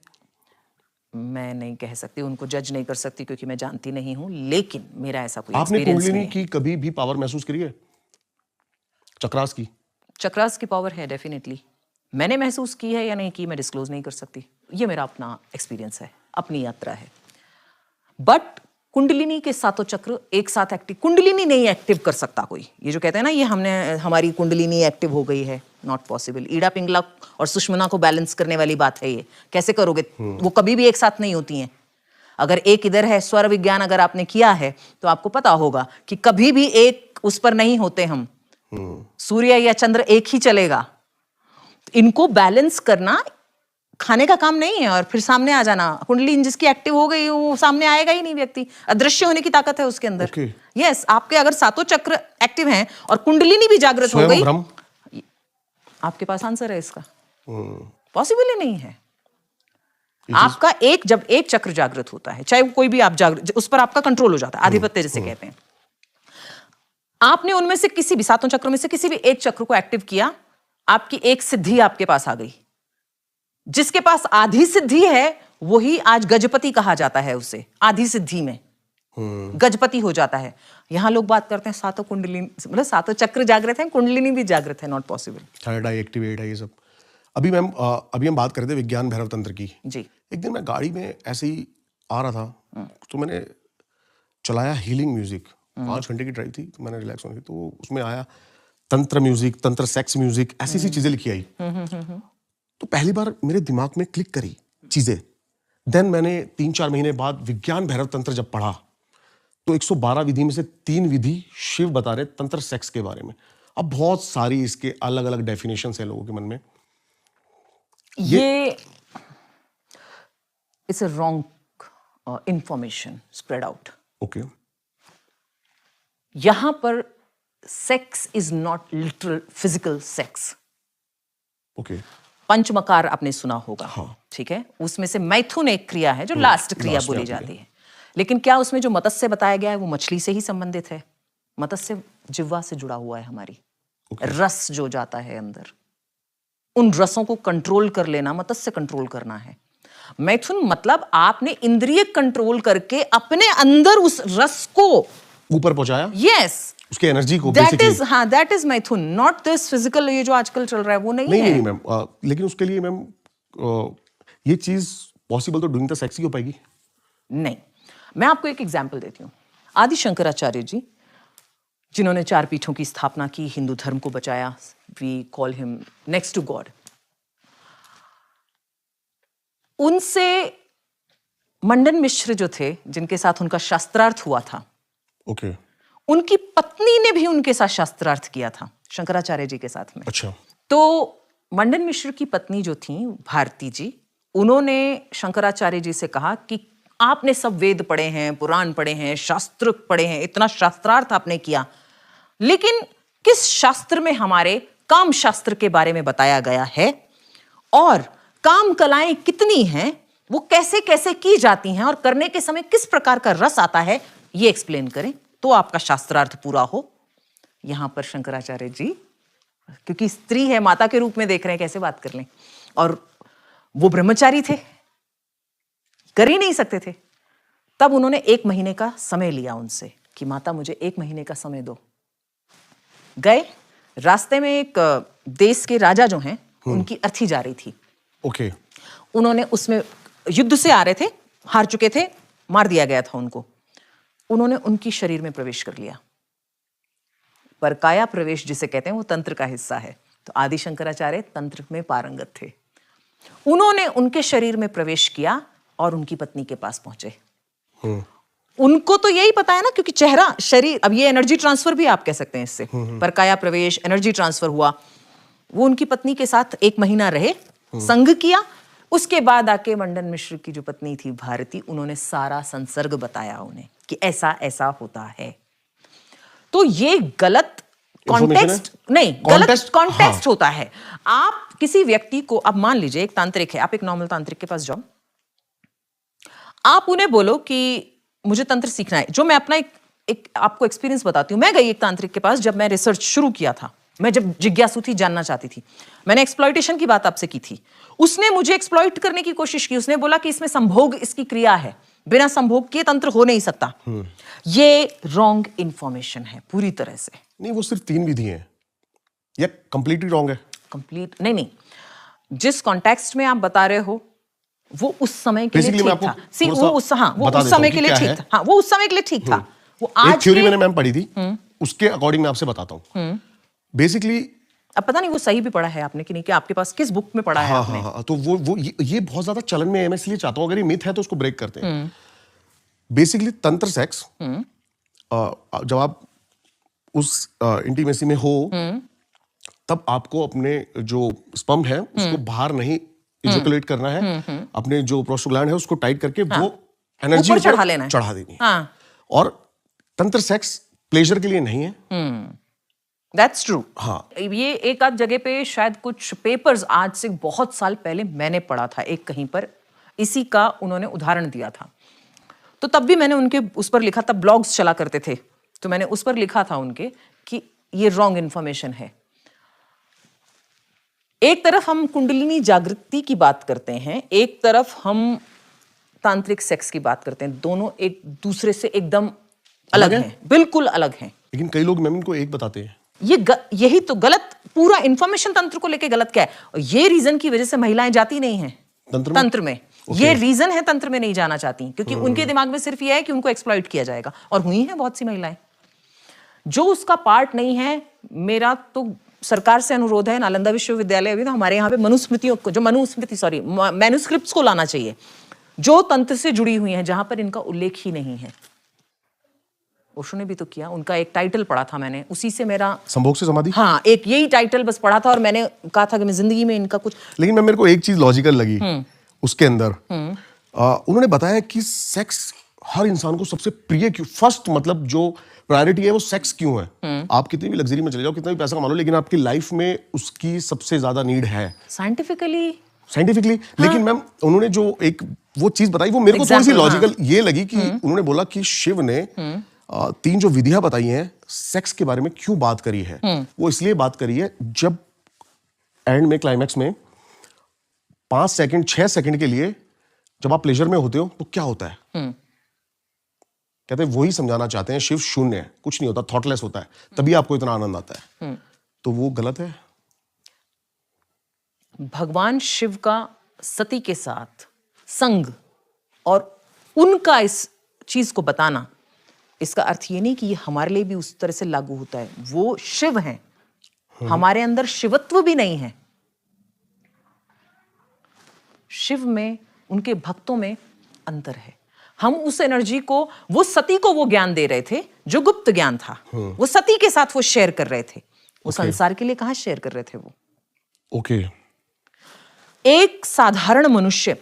मैं नहीं कह सकती, उनको जज नहीं कर सकती क्योंकि मैं जानती नहीं हूं, लेकिन मेरा ऐसा कोई आपने एक्सपीरियंस कुंडलिनी नहीं है। की कभी भी पावर महसूस करी है, चक्रास की? चक्रास की पावर है डेफिनेटली। मैंने महसूस की है या नहीं की मैं डिस्क्लोज नहीं कर सकती, ये मेरा अपना एक्सपीरियंस है, अपनी यात्रा है। बट कुंडलिनी के 7 चक्र एक साथ एक्टिव, कुंडलिनी नहीं एक्टिव कर सकता कोई। ये जो कहते हैं ना ये हमारी कुंडलिनी एक्टिव हो गई है, नॉट पॉसिबल। ईड़ा पिंगला और सुषमना को बैलेंस करने वाली बात है, ये कैसे करोगे? वो कभी भी एक साथ नहीं होती हैं। अगर एक इधर है, स्वर विज्ञान अगर आपने किया है तो आपको पता होगा कि कभी भी एक उस पर नहीं होते हम। सूर्य या चंद्र एक ही चलेगा। इनको बैलेंस करना खाने का काम नहीं है और फिर सामने आ जाना। कुंडली जिसकी एक्टिव हो गई वो सामने आएगा ही नहीं व्यक्ति, अदृश्य होने की ताकत है उसके अंदर। यस, आपके अगर 7 चक्र एक्टिव हैं और कुंडलिनी भी जागृत हो गई, आपके पास आंसर है इसका। पॉसिबल ही नहीं है। आपका जब एक चक्र जागृत होता है, चाहे कोई भी आप जागृत, उस पर आपका कंट्रोल हो जाता है, आधिपत्य जिसे कहते हैं। आपने उनमें से किसी भी 7 चक्रों में से किसी भी एक चक्र को एक्टिव किया, आपकी एक सिद्धि आपके पास आ गई। जिसके पास आधी सिद्धि है वही आज गजपति कहा जाता है, उसे आधी सिद्धि में गजपति हो जाता है। यहां लोग बात करते हैं 7 कुंडलिनी, मतलब 7 चक्र जागृत हैं, कुंडलिनी भी जागृत है, not possible. Third I activate है ये सब। अभी मैम अभी हम बात कर रहे थे विज्ञान भैरव तंत्र की जी। एक दिन मैं गाड़ी में ऐसे ही आ रहा था, तो मैंने चलाया हीलिंग म्यूजिक। 5 घंटे की ड्राइव थी, तो मैंने रिलैक्स होने की, तो उसमें आया तंत्र म्यूजिक, तंत्र सेक्स म्यूजिक, ऐसी सी चीजें लिखी आई। तो पहली बार मेरे दिमाग में क्लिक करी चीजें। देन मैंने 3-4 महीने बाद विज्ञान भैरव तंत्र जब पढ़ा, तो 112 विधि में से 3 विधि शिव बता रहे तंत्र सेक्स के बारे में। अब बहुत सारी इसके अलग अलग डेफिनेशंस हैं लोगों के मन में। ये it's a wrong information spread out. Okay. यहां पर sex is not literal physical sex. Okay. पंचमकार आपने सुना होगा, ठीक है? उसमें से मैथुन एक क्रिया है जो लास्ट क्रिया बोली जाती है। लेकिन क्या उसमें जो मत्स्य बताया गया है वो मछली से ही संबंधित है? मत्स्य जिह्वा से जुड़ा हुआ है हमारी। रस जो जाता है अंदर, उन रसों को कंट्रोल कर लेना, मत्स्य कंट्रोल करना है। मैथुन मतलब आपने इंद्रिय कंट्रोल करके अपने अंदर उस रस को ऊपर पहुंचाया। यस, उसके एनर्जी को दैट इज, हाँ, दैट इज मैथुन, नॉट दिस फिजिकल ये जो आजकल चल रहा है वो नहीं है। नहीं मैम, लेकिन उसके लिए मैम ये चीज पॉसिबल तो ड्यूरिंग द सेक्स ही हो पाएगी? नहीं, मैं आपको एक एग्जांपल देती हूँ। आदि शंकराचार्य जी, जिन्होंने 4 पीठों की स्थापना की, हिंदू धर्म को बचाया, we call him next to god. उनसे मंडन मिश्र जो थे, जिनके साथ उनका शास्त्रार्थ हुआ था, ओके। उनकी पत्नी ने भी उनके साथ शास्त्रार्थ किया था, शंकराचार्य जी के साथ में। अच्छा। तो मंडन मिश्र की पत्नी जो थी भारती जी, उन्होंने शंकराचार्य जी से कहा कि आपने सब वेद पढ़े हैं, पुराण पढ़े हैं, शास्त्र पढ़े हैं, इतना शास्त्रार्थ आपने किया, लेकिन किस शास्त्र में हमारे काम शास्त्र के बारे में बताया गया है और काम कलाएं कितनी हैं, वो कैसे कैसे की जाती हैं और करने के समय किस प्रकार का रस आता है, ये एक्सप्लेन करें तो आपका शास्त्रार्थ पूरा हो। यहां पर शंकराचार्य जी, क्योंकि स्त्री है, माता के रूप में देख रहे हैं, कैसे बात कर लें, और वो ब्रह्मचारी थे, कर ही नहीं सकते थे। तब उन्होंने 1 महीने का समय लिया उनसे कि माता मुझे 1 महीने का समय दो। गए, रास्ते में एक देश के राजा जो हैं, उनकी अर्थी जा रही थी। ओके। उन्होंने उसमें युद्ध से आ रहे थे, हार चुके थे, मार दिया गया था उनको, उन्होंने उनकी शरीर में प्रवेश कर लिया। पर काया प्रवेश जिसे कहते हैं वो तंत्र का हिस्सा है। तो आदि शंकराचार्य तंत्र में पारंगत थे। उन्होंने उनके शरीर में प्रवेश किया और उनकी पत्नी के पास पहुंचे। उनको तो यही पता है ना, क्योंकि चेहरा, शरीर, अब ये एनर्जी ट्रांसफर भी आप कह सकते हैं इससे, पर काया प्रवेश, एनर्जी ट्रांसफर हुआ। वो उनकी पत्नी के साथ 1 महीना रहे, संग किया। उसके बाद आके मंडन मिश्र की जो पत्नी थी भारती, उन्होंने सारा संसर्ग बताया उन्हें कि ऐसा ऐसा होता है। तो ये गलत कॉन्टेक्स्ट नहीं, गलत कॉन्टेक्स्ट होता है। आप किसी व्यक्ति को, अब मान लीजिए एक तांत्रिक है, आप एक नॉर्मल तांत्रिक के पास जाओ, आप उन्हें बोलो कि मुझे तंत्र सीखना है। जो मैं अपना एक आपको एक्सपीरियंस बताती हूँ। मैं गई एक तांत्रिक के पास जब मैं रिसर्च शुरू किया था, मैं जब जिज्ञासु थी, जानना चाहती थी। मैंने एक्सप्लॉइटेशन की बात आपसे की थी। उसने मुझे एक्सप्लॉइट करने की कोशिश की। उसने बोला कि इसमें संभोग इसकी क्रिया है, बिना संभोग के तंत्र हो नहीं सकता। ये रॉन्ग इंफॉर्मेशन है पूरी तरह से। नहीं, वो सिर्फ 3 विधि हैं या कंप्लीटली रॉन्ग है? कंप्लीट नहीं, जिस कॉन्टेक्स्ट में आप बता रहे हो वो उस समय के लिए ठीक था। सी वो उस समय के लिए ठीक था। हाँ, वो उस समय के लिए ठीक था। वो आज एक थ्योरी मैंने मैम पढ़ी थी, उसके अकॉर्डिंग मैं आपसे बताता हूँ। बेसिकली अब पता नहीं वो सही भी पढ़ा है आपने कि नहीं, कि आपके पास किस बुक में पढ़ा है आपने? हाँ, तो वो ये बहुत ज्यादा चलन में है। मैं इसलिए चाहता हूँ अगर ये मिथ है तो उसको ब्रेक करते हैं। बेसिकली तंत्र सेक्स, जब आप उस इंटीमेसी में हो तब आपको अपने जो स्पर्म है उसको बाहर नहीं इजैकुलेट करना है। अपने जो प्रोस्टेग्लैंड है उसको टाइट करके वो एनर्जी ऊपर चढ़ा लेना है, चढ़ा देनी है। और तंत्र सेक्स प्लेजर के लिए नहीं है। That's true. हाँ, ये एक आध जगह पे शायद कुछ पेपर्स आज से बहुत साल पहले मैंने पढ़ा था एक कहीं पर, इसी का उन्होंने उदाहरण दिया था। तो तब भी मैंने उनके उस पर लिखा, तब ब्लॉग्स चला करते थे, तो मैंने उस पर लिखा था उनके कि ये रॉन्ग इन्फॉर्मेशन है। एक तरफ हम कुंडलिनी जागृति की बात करते हैं, एक तरफ हम तांत्रिक सेक्स की बात करते हैं। दोनों एक दूसरे से एकदम अलग हैं, बिल्कुल अलग हैं। लेकिन कई लोग मैम इनको एक बताते हैं। यही तो गलत, पूरा इंफॉर्मेशन तंत्र को लेके गलत क्या है? और ये रीजन की वजह से महिलाएं जाती नहीं हैं तंत्र में। ये रीजन है तंत्र में नहीं जाना चाहती, क्योंकि उनके दिमाग में सिर्फ ये है कि उनको एक्सप्लॉइट किया जाएगा। और हुई हैं बहुत सी महिलाएं जो उसका पार्ट नहीं है। मेरा तो सरकार से अनुरोध है, नालंदा विश्वविद्यालय अभी तो हमारे यहाँ पे मनुस्मृतियों को, जो मैन्युस्क्रिप्ट्स को लाना चाहिए जो तंत्र से जुड़ी हुई हैं, जहां पर इनका उल्लेख ही नहीं है। ओशो ने भी तो किया, उनका एक टाइटल पढ़ा था मैंने, उसी से मेरा संभोग से समाधि। हाँ, एक यही टाइटल बस पढ़ा था और मैंने कहा था कि मैं जिंदगी में इनका कुछ। लेकिन मेरे को एक चीज लॉजिकल लगी उसके अंदर। उन्होंने बताया कि सेक्स हर इंसान को सबसे प्रिय क्यों, फर्स्ट मतलब जो प्रायोरिटी है वो सेक्स क्यों है। आप कितनी भी लग्जरी में चले जाओ, कितना भी पैसा कमा लो, लेकिन आपकी लाइफ में उसकी सबसे ज्यादा नीड है साइंटिफिकली। लेकिन मैम उन्होंने जो एक वो चीज बताई वो मेरे को थोड़ी सी लॉजिकल ये लगी कि उन्होंने बोला कि शिव ने 3 जो विधियां बताई हैं सेक्स के बारे में क्यों बात करी है। वो इसलिए बात करी है जब एंड में, क्लाइमैक्स में 5 सेकंड 6 सेकंड के लिए जब आप प्लेजर में होते हो तो क्या होता है। कहते हैं वही समझाना चाहते हैं, शिव शून्य है, कुछ नहीं होता, थॉटलेस होता है, तभी आपको इतना आनंद आता है। तो वो गलत है। भगवान शिव का सती के साथ संग और उनका इस चीज को बताना, इसका अर्थ ये नहीं कि ये हमारे लिए भी उस तरह से लागू होता है। वो शिव हैं, हमारे अंदर शिवत्व भी नहीं है। शिव में, उनके भक्तों में अंतर है। हम उस एनर्जी को, वो सती को वो ज्ञान दे रहे थे जो गुप्त ज्ञान था, वो सती के साथ वो शेयर कर रहे थे। वो संसार के लिए कहां शेयर कर रहे थे वो। एक साधारण मनुष्य,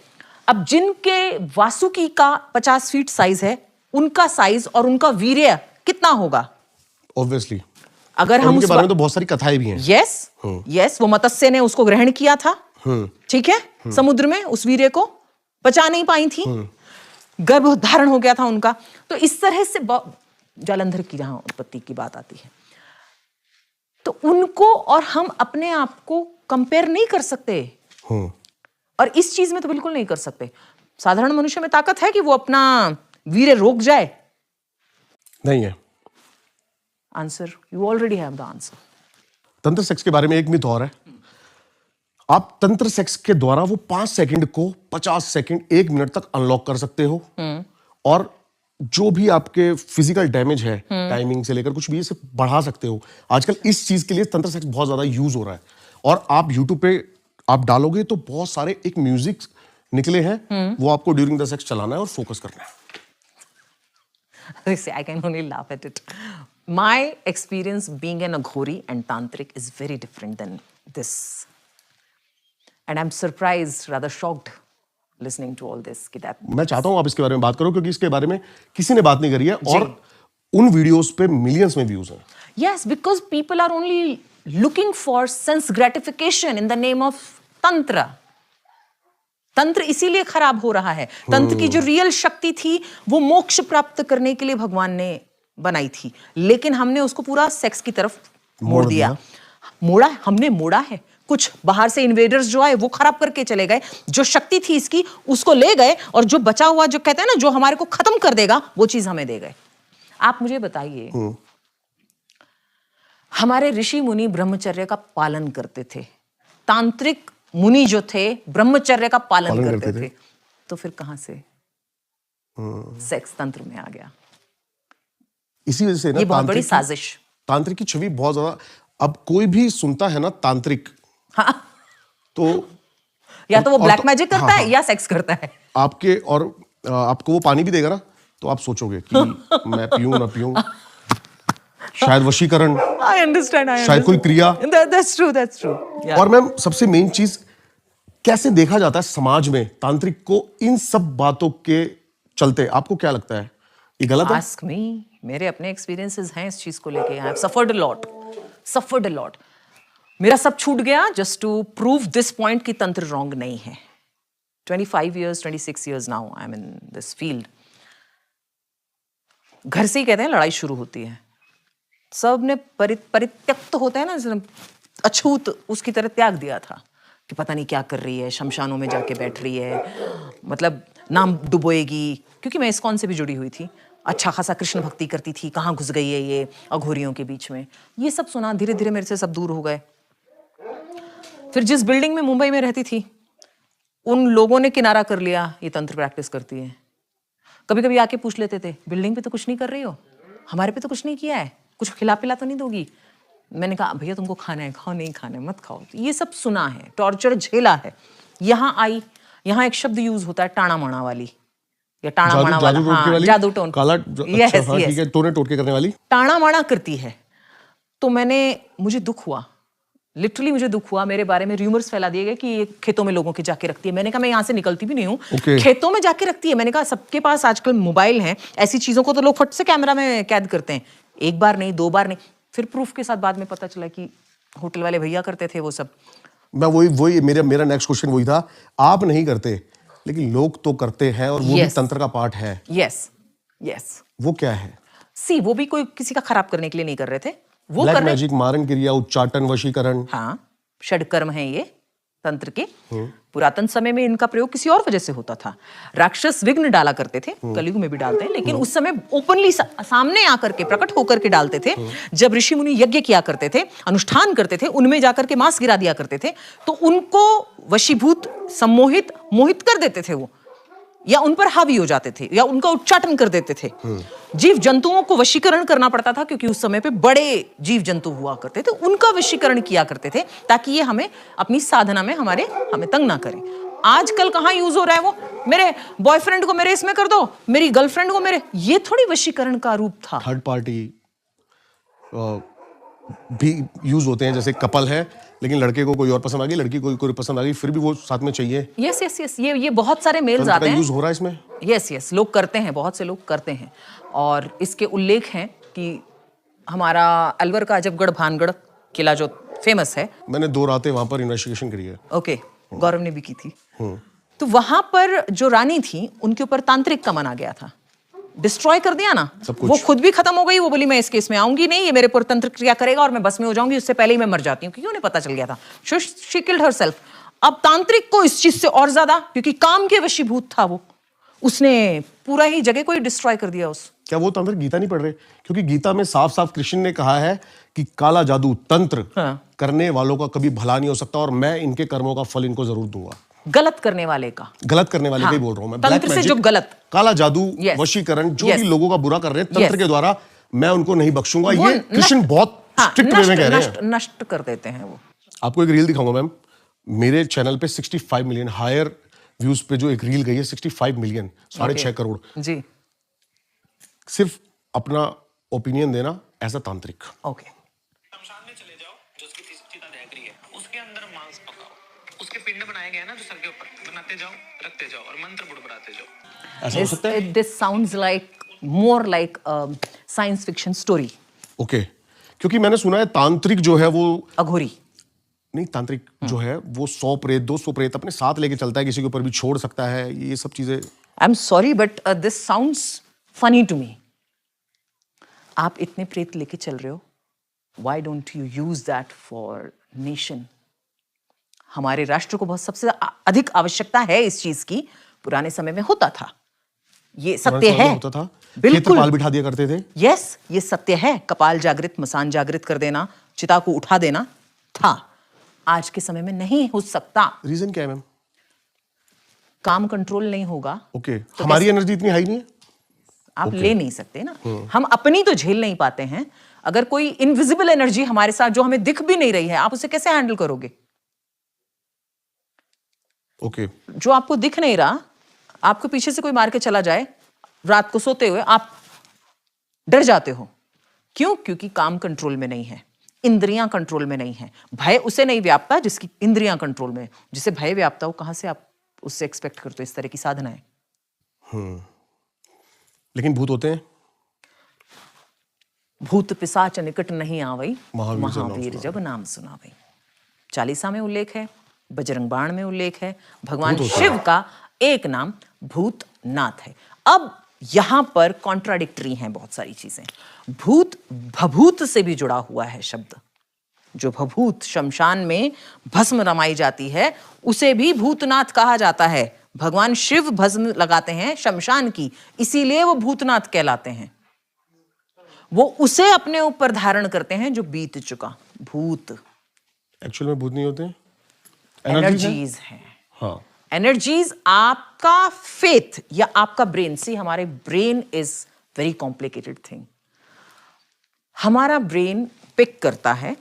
अब जिनके वासुकी का 50 फीट साइज है, उनका साइज और उनका वीर्य कितना होगा? ऑब्वियसली। अगर हम उनके बारे में तो बहुत सारी कथाएं भी हैं। यस, वो मत्स्य ने उसको ग्रहण किया था, ठीक है, समुद्र में उस वीर्य को बचा नहीं पाई थी, गर्भ धारण हो गया था उनका। तो इस तरह से जालंधर की जहां उत्पत्ति की बात आती है, तो उनको और हम अपने आप को कंपेयर नहीं कर सकते। और इस चीज में तो बिल्कुल नहीं कर सकते। साधारण मनुष्य में ताकत है कि वो अपना वीर्य रोक जाए? नहीं है। Answer, you already have the answer. तंत्र सेक्स के बारे में एक मिथ और है। आप तंत्र सेक्स के द्वारा वो 5 सेकंड को 50 सेकंड 1 मिनट तक अनलॉक कर सकते हो और जो भी आपके फिजिकल डैमेज है टाइमिंग से लेकर कुछ भी इसे बढ़ा सकते हो। आजकल इस चीज के लिए तंत्र सेक्स बहुत ज्यादा यूज हो रहा है और आप यूट्यूब पे आप डालोगे तो बहुत सारे एक म्यूजिक निकले हैं, वो आपको ड्यूरिंग द सेक्स चलाना है और फोकस करना है। I can only laugh at it. My experience being an aghori and tantric is very different than this. And I'm surprised, rather shocked listening to all this. कि that मैं चाहता हूं आप इसके बारे में बात करो क्योंकि इसके बारे में किसी ने बात नहीं करी है और उन वीडियोस पे मिलियंस में व्यूज हैं। Yes, because people are only looking for sense gratification in the name of tantra. तंत्र इसीलिए खराब हो रहा है। तंत्र की जो रियल शक्ति थी वो मोक्ष प्राप्त करने के लिए भगवान ने बनाई थी, लेकिन हमने उसको पूरा सेक्स की तरफ मोड़ दिया। हमने मोड़ा है। कुछ बाहर से इन्वेडर्स जो आए वो खराब करके चले गए, जो शक्ति थी इसकी उसको ले गए और जो बचा हुआ जो कहते हैं ना जो हमारे को खत्म कर देगा वो चीज हमें दे गए। आप मुझे बताइए, हमारे ऋषि मुनि ब्रह्मचर्य का पालन करते थे, तांत्रिक मुनि जो थे ब्रह्मचर्य का पालन करते थे, तो फिर कहां से सेक्स तंत्र में आ गया? इसी वजह से ना ये बहुत बड़ी साजिश। तांत्रिक की छवि बहुत ज्यादा, अब कोई भी सुनता है ना तांत्रिक, हाँ। तो या तो वो ब्लैक मैजिक करता है या सेक्स करता है आपके, और आपको वो पानी भी देगा ना तो आप सोचोगे कि मैं पीऊं ना पीऊं, शायद वशीकरण, I understand. शायद कोई क्रिया। That's true. Yeah. और मैम सबसे मेन चीज कैसे देखा जाता है समाज में तांत्रिक को इन सब बातों के चलते, आपको क्या लगता है ये गलत है? Ask me. मेरे अपने एक्सपीरियंसेस हैं इस चीज को लेके। I have suffered a lot. मेरा सब छूट गया just to prove this point कि तंत्र wrong नहीं है। 25 years, 26 years now I'm in this field. घर से ही कहते हैं लड़ाई शुरू होती है। सब ने परित्यक्त होता है ना, अछूत उसकी तरह त्याग दिया था कि पता नहीं क्या कर रही है, शमशानों में जाके बैठ रही है, मतलब नाम डुबोएगी। क्योंकि मैं इस्कॉन से भी जुड़ी हुई थी, अच्छा खासा कृष्ण भक्ति करती थी, कहाँ घुस गई है ये अघोरियों के बीच में, ये सब सुना। धीरे धीरे मेरे से सब दूर हो गए। फिर जिस बिल्डिंग में मुंबई में रहती थी उन लोगों ने किनारा कर लिया ये तंत्र प्रैक्टिस करती है। कभी कभी आके पूछ लेते थे, बिल्डिंग पे तो कुछ नहीं कर रही हो, हमारे पे तो कुछ नहीं किया है, कुछ खिला पिला तो नहीं दोगी? मैंने कहा भैया तुमको खाना है खाओ, नहीं खाना है मत खाओ। ये सब सुना है, टॉर्चर झेला है। यहाँ आई, यहाँ एक शब्द यूज होता है टाणा माणा वाली या टाणा माणा वाला, हाँ, जादू टोन, काला, यस अच्छा, हाँ, ठीक है, टोने टोटके करने वाली टाणा माणा करती है। तो मुझे दुख हुआ, लिटरली मुझे दुख हुआ। मेरे बारे में रूमर्स फैला दिए गए कि ये खेतों में लोगों के जाके रखती है। मैंने कहा मैं यहाँ से निकलती भी नहीं हूँ, खेतों में जाके रखती है। मैंने कहा सबके पास आजकल मोबाइल हैं, ऐसी चीजों को तो लोग फट से कैमरा में कैद करते हैं। एक बार नहीं, 2 बार नहीं, फिर प्रूफ के साथ बाद में पता चला कि होटल वाले भैया करते थे वो सब। मैं वही मेरा नेक्स्ट क्वेश्चन वही था, आप नहीं करते लेकिन लोग तो करते हैं और वो भी तंत्र का पार्ट है। यस। वो क्या है? वो भी कोई किसी का खराब करने के लिए नहीं कर रहे थे, वो ब्लैक कर रहे। मैजिक, मारण क्रिया, उच्चाटन, वशीकरण, हाँ, षडकर्म है ये तंत्र के। पुरातन समय में इनका प्रयोग किसी और वजह से होता था। राक्षस विघ्न डाला करते थे, कलयुग में भी डालते हैं, लेकिन उस समय ओपनली सामने आकर के प्रकट होकर के डालते थे। जब ऋषि मुनि यज्ञ किया करते थे, अनुष्ठान करते थे, उनमें जाकर के मांस गिरा दिया करते थे, तो उनको वशीभूत, सम्मोहित, मोहित कर देते थे वो, या उन पर हावी हो जाते थे, या उनका उच्चाटन कर देते थे। जीव जंतुओं को वशीकरण करना पड़ता था क्योंकि उस समय पे बड़े जीव जंतु हुआ करते थे, उनका वशीकरण किया करते थे ताकि ये हमें अपनी साधना में हमें तंग ना करें। आजकल कहाँ यूज हो रहा है वो, मेरे बॉयफ्रेंड को मेरे इसमें कर दो, मेरी गर्लफ्रेंड को मेरे, ये थोड़ी वशीकरण का रूप था। थर्ड पार्टी भी यूज होते हैं, जैसे कपल है लेकिन लड़के को कोई और पसंद आ गई, लड़की को कोई पसंद आ गई, फिर भी वो साथ में चाहिए। यस, ये बहुत सारे मेल्स आते हैं, यूज हो रहा है इसमें। यस, लोग करते हैं, बहुत से लोग करते हैं। और इसके उल्लेख हैं कि हमारा अलवर का अजबगढ़ भानगढ़ किला जो फेमस है, मैंने 2 रातें वहां पर इन्वेस्टिगेशन करी है। ओके, गौरव ने भी की थी। तो वहां पर जो रानी थी उनके ऊपर तांत्रिक का मन आ गया था, डिस्ट्रॉय कर दिया ना, वो खुद भी खत्म हो गई। वो बोली मैं इस केस में आऊंगी नहीं, ये मेरे पर तंत्र क्रिया करेगा और मैं बस में हो जाऊंगी, उससे पहले ही मैं मर जाती हूँ, क्योंकि उन्हें पता चल गया था। She killed herself. अब तांत्रिक को इस चीज से और ज्यादा, क्योंकि काम के वशीभूत था वो, उसने पूरा ही जगह को ही डिस्ट्रॉय कर दिया। क्या वो तंत्र गीता नहीं पढ़ रहे? क्योंकि गीता में साफ साफ कृष्ण ने कहा है कि काला जादू तंत्र करने वालों का कभी भला नहीं हो सकता और मैं इनके कर्मों का फल इनको जरूर दूंगा। गलत करने वाले का, गलत करने वाले का ही बोल रहा हूं मैं। तंत्र से जो गलत, काला जादू, वशीकरण, जो भी लोगों का बुरा कर रहे हैं तंत्र के द्वारा, मैं उनको नहीं बख्शूंगा। ये कृष्ण बहुत स्ट्रिक्ट वे में कह रहे हैं, नष्ट कर देते हैं वो। आपको एक रील दिखाऊंगा मैम, मेरे चैनल पे 65 मिलियन हायर व्यूज पे जो एक रील गई है, 65 मिलियन, 6.5 करोड़ जी। सिर्फ अपना ओपिनियन देना एज अ तांत्रिक। ओके। शमशान में चले जाओ, जो उसकी चिता दहक रही है, उसके अंदर मांस पकाओ, उसके पिंड बनाए गए हैं ना जो सर के ऊपर, बनाते जाओ, रखते जाओ और मंत्र बुड़बुड़ाते जाओ। ऐसा हो सकता है? This sounds like more like science fiction story. Okay, क्योंकि मैंने सुना है तांत्रिक जो है वो अघोरी नहीं, तांत्रिक जो है वो 100 प्रेत 200 प्रेत अपने साथ लेके चलता है, किसी के ऊपर भी छोड़ सकता है, ये सब चीजें। I am sorry but this sounds funny to me. आप इतने प्रेत लेके चल रहे हो, why don't you use that for nation? हमारे राष्ट्र को बहुत सबसे अधिक आवश्यकता है इस चीज की। पुराने समय में होता था, ये सत्य है। होता था, बिल्कुल पाल बिठा दिया करते थे। यस, ये सत्य है। कपाल जागृत, मसान जागृत कर देना, चिता को उठा देना था। आज के समय में नहीं हो सकता। रीजन क्या है मैम? काम कंट्रोल नहीं होगा। ओके, हमारी एनर्जी इतनी हाई नहीं है, आप ले नहीं सकते ना। हम अपनी तो झेल नहीं पाते हैं। अगर कोई इनविजिबल एनर्जी हमारे साथ जो हमें दिख भी नहीं रही है, आप उसे कैसे हैंडल करोगे? ओके, जो आपको दिख नहीं रहा, आपको पीछे से कोई मार के चला जाए, रात को सोते हुए आप डर जाते हो। क्यों? क्योंकि काम कंट्रोल में नहीं है, इंद्रियां कंट्रोल में नहीं है। भय उसे नहीं व्यापता जिसकी इंद्रियां कंट्रोल में। जिसे भय व्यापता हो, कहां से आप उससे एक्सपेक्ट करते हो इस तरह की साधनाएं? लेकिन भूत होते हैं। भूत पिशाच निकट नहीं आवई, महावीर महावीर जब नाम सुनावई। चालीसा में उल्लेख है, बजरंग बाण में उल्लेख है। भगवान शिव का एक नाम भूतनाथ है। अब यहां पर कॉन्ट्राडिक्टरी हैं बहुत सारी चीजें। भूत भभूत से भी जुड़ा हुआ है शब्द। जो भभूत शमशान में भस्म रमाई जाती है, उसे भी भूतनाथ कहा जाता है। भगवान शिव भस्म लगाते हैं शमशान की, इसीलिए वो भूतनाथ कहलाते हैं। वो उसे अपने ऊपर धारण करते हैं जो बीत चुका। भूत एक्चुअल में भूत नहीं होते हैं, एनर्जीज हैं। हाँ, एनर्जीज आपका फेथ या आपका ब्रेन। सी, हमारे brain is very complicated thing. हमारा ब्रेन पिक करता है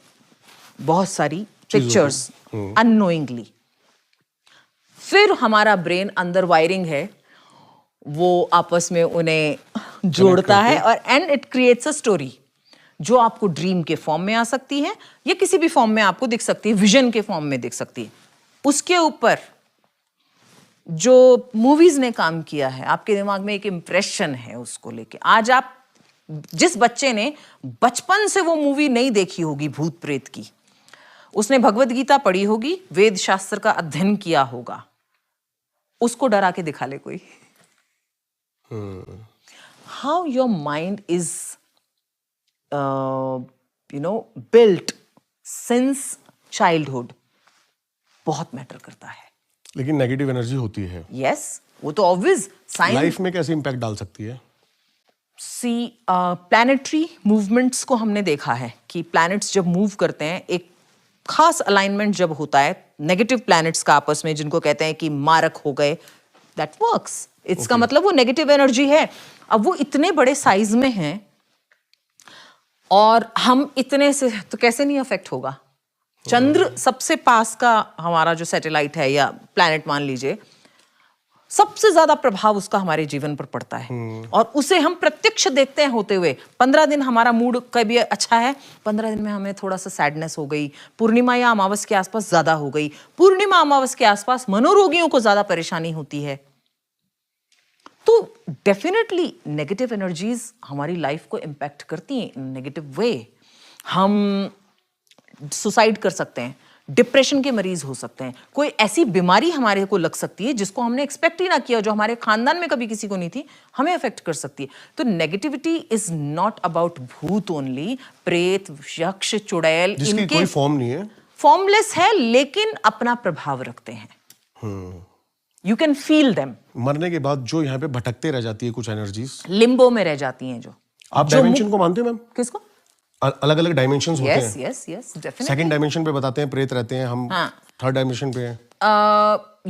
बहुत सारी पिक्चर्स अननोइंगली। फिर हमारा अंदर अंदर वायरिंग है, वो आपस में उन्हें जोड़ता है और and it creates a story जो आपको ड्रीम के फॉर्म में आ सकती है या किसी भी फॉर्म में आपको दिख सकती है, विजन के फॉर्म में दिख सकती है। उसके ऊपर जो मूवीज ने काम किया है, आपके दिमाग में एक इंप्रेशन है उसको लेके। आज आप जिस बच्चे ने बचपन से वो मूवी नहीं देखी होगी भूत प्रेत की, उसने भगवत गीता पढ़ी होगी, वेद शास्त्र का अध्ययन किया होगा, उसको डरा के दिखा ले कोई। How your mind is built since childhood बहुत मैटर करता है। लेकिन नेगेटिव एनर्जी होती है। यस, वो तो ऑब्वियस। साइंस लाइफ में कैसे इंपैक्ट डाल सकती है? सी, प्लैनेटरी मूवमेंट्स को हमने देखा है कि प्लैनेट्स जब मूव करते हैं, एक खास अलाइनमेंट जब होता है नेगेटिव प्लैनेट्स का आपस में, जिनको कहते हैं कि मारक हो गए, दैट वर्क्स। इट्स का मतलब वो नेगेटिव एनर्जी है। अब वो इतने बड़े साइज में हैं और हम इतने से तो कैसे नहीं अफेक्ट होगा? चंद्र सबसे पास का हमारा जो सैटेलाइट है या प्लैनेट मान लीजिए, सबसे ज्यादा प्रभाव उसका हमारे जीवन पर पड़ता है और उसे हम प्रत्यक्ष देखते हैं होते हुए। 15 दिन हमारा मूड कभी अच्छा है, 15 दिन में हमें थोड़ा सा सैडनेस हो गई। पूर्णिमा या अमावस के आसपास ज्यादा हो गई। पूर्णिमा अमावस के आसपास मनोरोगियों को ज्यादा परेशानी होती है। तो डेफिनेटली नेगेटिव एनर्जीज हमारी लाइफ को इम्पैक्ट करती हैं इन नेगेटिव वे। हम सुसाइड कर सकते हैं, डिप्रेशन के मरीज हो सकते हैं, कोई ऐसी बीमारी हमारे को लग सकती है जिसको हमने एक्सपेक्ट ही ना किया, जो हमारे खानदान में कभी किसी को नहीं थी, हमें अफेक्ट कर सकती है। तो नेगेटिविटी इज नॉट अबाउट भूत ओनली। प्रेत, यक्ष, चुड़ैल, जिसकी इनके कोई फॉर्म नहीं है, फॉर्मलेस है लेकिन अपना प्रभाव रखते हैं। You can feel them. मरने के बाद जो यहाँ पे भटकते रह जाती है कुछ एनर्जीज, लिम्बो में रह जाती हैं जो। आप डायमेंशन को मानते हो मैम? किसको? अलग अलग डायमेंशंस होते हैं। Yes definitely. सेकंड डायमेंशन पे बताते हैं प्रेत रहते हैं, हम थर्ड डायमेंशन पे हैं।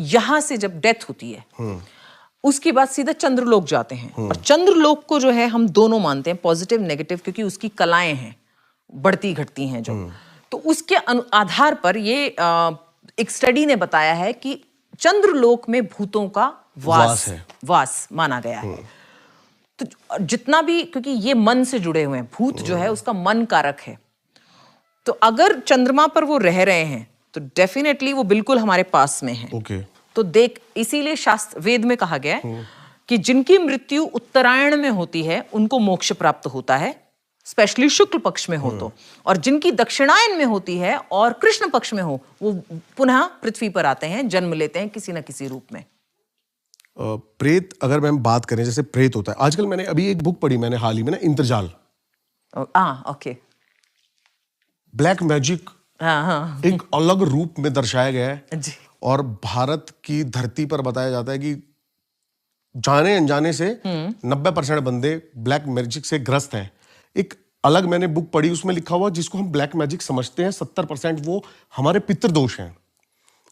यहां से जब डेथ होती है उसके बाद सीधा चंद्रलोक जाते हैं। और चंद्रलोक को जो है हम दोनों मानते हैं, पॉजिटिव नेगेटिव, क्योंकि उसकी कलाएं हैं, बढ़ती घटती हैं जो। तो उसके आधार पर ये एक स्टडी ने बताया है कि चंद्रलोक में भूतों का वास माना गया है। तो जितना भी, क्योंकि ये मन से जुड़े हुए हैं, भूत जो है उसका मन कारक है, तो अगर चंद्रमा पर वो रह रहे हैं तो डेफिनेटली वो बिल्कुल हमारे पास में है। ओके। तो देख, इसीलिए शास्त्र वेद में कहा गया है कि जिनकी मृत्यु उत्तरायण में होती है उनको मोक्ष प्राप्त होता है, स्पेशली शुक्ल पक्ष में हो तो, और जिनकी दक्षिणायन में होती है और कृष्ण पक्ष में हो वो पुनः पृथ्वी पर आते हैं, जन्म लेते हैं किसी न किसी रूप में। प्रेत अगर मैं बात करें, जैसे प्रेत होता है, आजकल मैंने अभी एक बुक पढ़ी मैंने हाल ही में ना, इंद्रजाल। ओके। ब्लैक मैजिक एक अलग रूप में दर्शाया गया है जी। और भारत की धरती पर बताया जाता है कि जाने अनजाने से 90% बंदे ब्लैक मैजिक से ग्रस्त हैं। एक अलग मैंने बुक पढ़ी, उसमें लिखा हुआ जिसको हम ब्लैक मैजिक समझते हैं 70% वो हमारे पितृदोष हैं।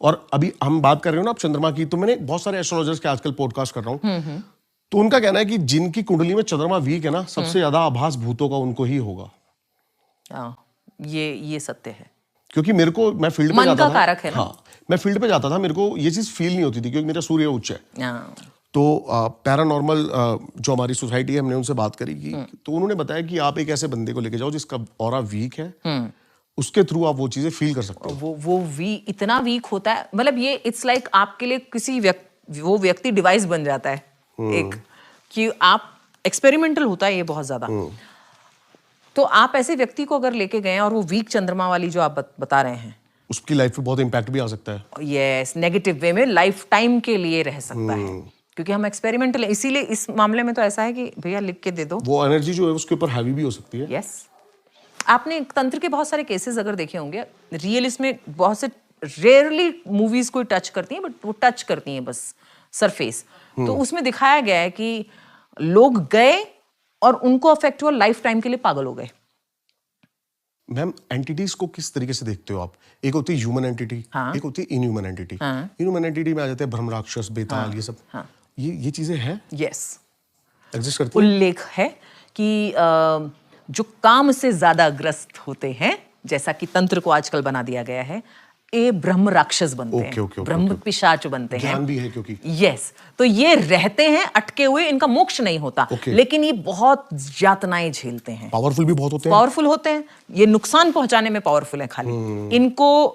और अभी हम बात कर रहे हो ना आप चंद्रमा की, तो मैंने बहुत सारे एस्ट्रोलॉजर्स के आजकल पॉडकास्ट कर रहा हूँ, तो उनका कहना है कि जिनकी कुंडली में चंद्रमा वीक है ना, सबसे ज्यादा आभास भूतों का उनको ही होगा। ये सत्य है, क्योंकि मेरे को, मैं फील्ड पे मन जाता का था, कारक है ना? हाँ, मैं फील्ड पे जाता था, मेरे को ये चीज फील नहीं होती थी क्योंकि मेरा सूर्य उच्च है। तो पैरानॉर्मल जो हमारी सोसाइटी है, हमने उनसे बात करी कि तो उन्होंने बताया कि आप एक ऐसे बंदे को लेके जाओ जिसका ऑरा वीक है, उसके थ्रू आप वो चीजें फील कर सकते हो। वो इतना वीक होता है, मतलब ये इट्स लाइक आपके लिए किसी वो व्यक्ति डिवाइस बन जाता है एक, कि आप एक्सपेरिमेंटल होता है ये बहुत ज्यादा। तो आप ऐसे व्यक्ति को अगर लेके गए और वो वीक चंद्रमा वाली जो आप बता रहे हैं, उसकी लाइफ पे बहुत इम्पैक्ट भी आ सकता है। यस, नेगेटिव वे में लाइफ टाइम के लिए रह सकता है, क्योंकि हम एक्सपेरिमेंटल है। इसीलिए इस मामले में तो ऐसा है कि भैया लिख के दे दो। वो एनर्जी जो है उसके ऊपर हैवी भी हो सकती है। यस। आपने तंत्र के बहुत सारे केसेस अगर देखे होंगे, रियल इसमें बहुत से रेयरली मूवीज कोई टच करती हैं, बट वो टच करती हैं बस सरफेस। तो उसमें दिखाया गया है कि लोग गए और उनको अफेक्ट हुआ, लाइफ टाइम के लिए पागल हो गए। मैम, एंटिटीज को किस तरीके से देखते हो आप? एक होती है ह्यूमन एंटिटी, एक होती है इनह्यूमन एंटिटी। इनह्यूमन एंटिटी में आ जाते हैं ब्रह्म राक्षस, बेताल, ये सब। ये चीजें हैं, यस, एग्जिस्ट करती हैं। उल्लेख है कि जो काम से ज्यादा ग्रस्त होते हैं, जैसा कि तंत्र को आजकल बना दिया गया है, ये ब्रह्म राक्षस बनते हैं, ब्रह्म पिशाच बनते हैं। ज्ञान भी है क्योंकि। यस, तो ये रहते हैं अटके हुए, इनका मोक्ष नहीं होता, लेकिन ये बहुत यातनाएं झेलते हैं। पावरफुल भी बहुत होते हैं। पावरफुल होते हैं, ये नुकसान पहुंचाने में पावरफुल है खाली। इनको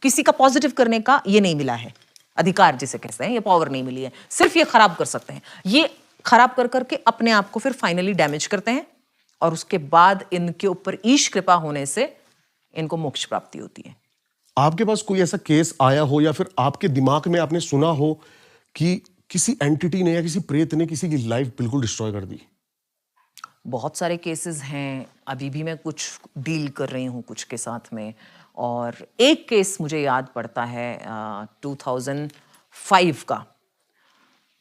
किसी का पॉजिटिव करने का ये नहीं मिला है अधिकार, जिसे कहते हैं, ये पावर नहीं मिली है, सिर्फ ये खराब कर सकते हैं। ये खराब कर करके अपने आप को फिर फाइनली डैमेज करते हैं, और उसके बाद इनके ऊपर ईश कृपा होने से इनको मोक्ष प्राप्ति होती है। आपके पास कोई ऐसा केस आया हो या फिर आपके दिमाग में आपने सुना हो कि किसी एंटिटी ने या किसी प्रेत ने किसी की लाइफ बिल्कुल डिस्ट्रॉय कर दी? बहुत सारे केसेस हैं, अभी भी मैं कुछ डील कर रही हूँ कुछ के साथ में। और एक केस मुझे याद पड़ता है 2005 का,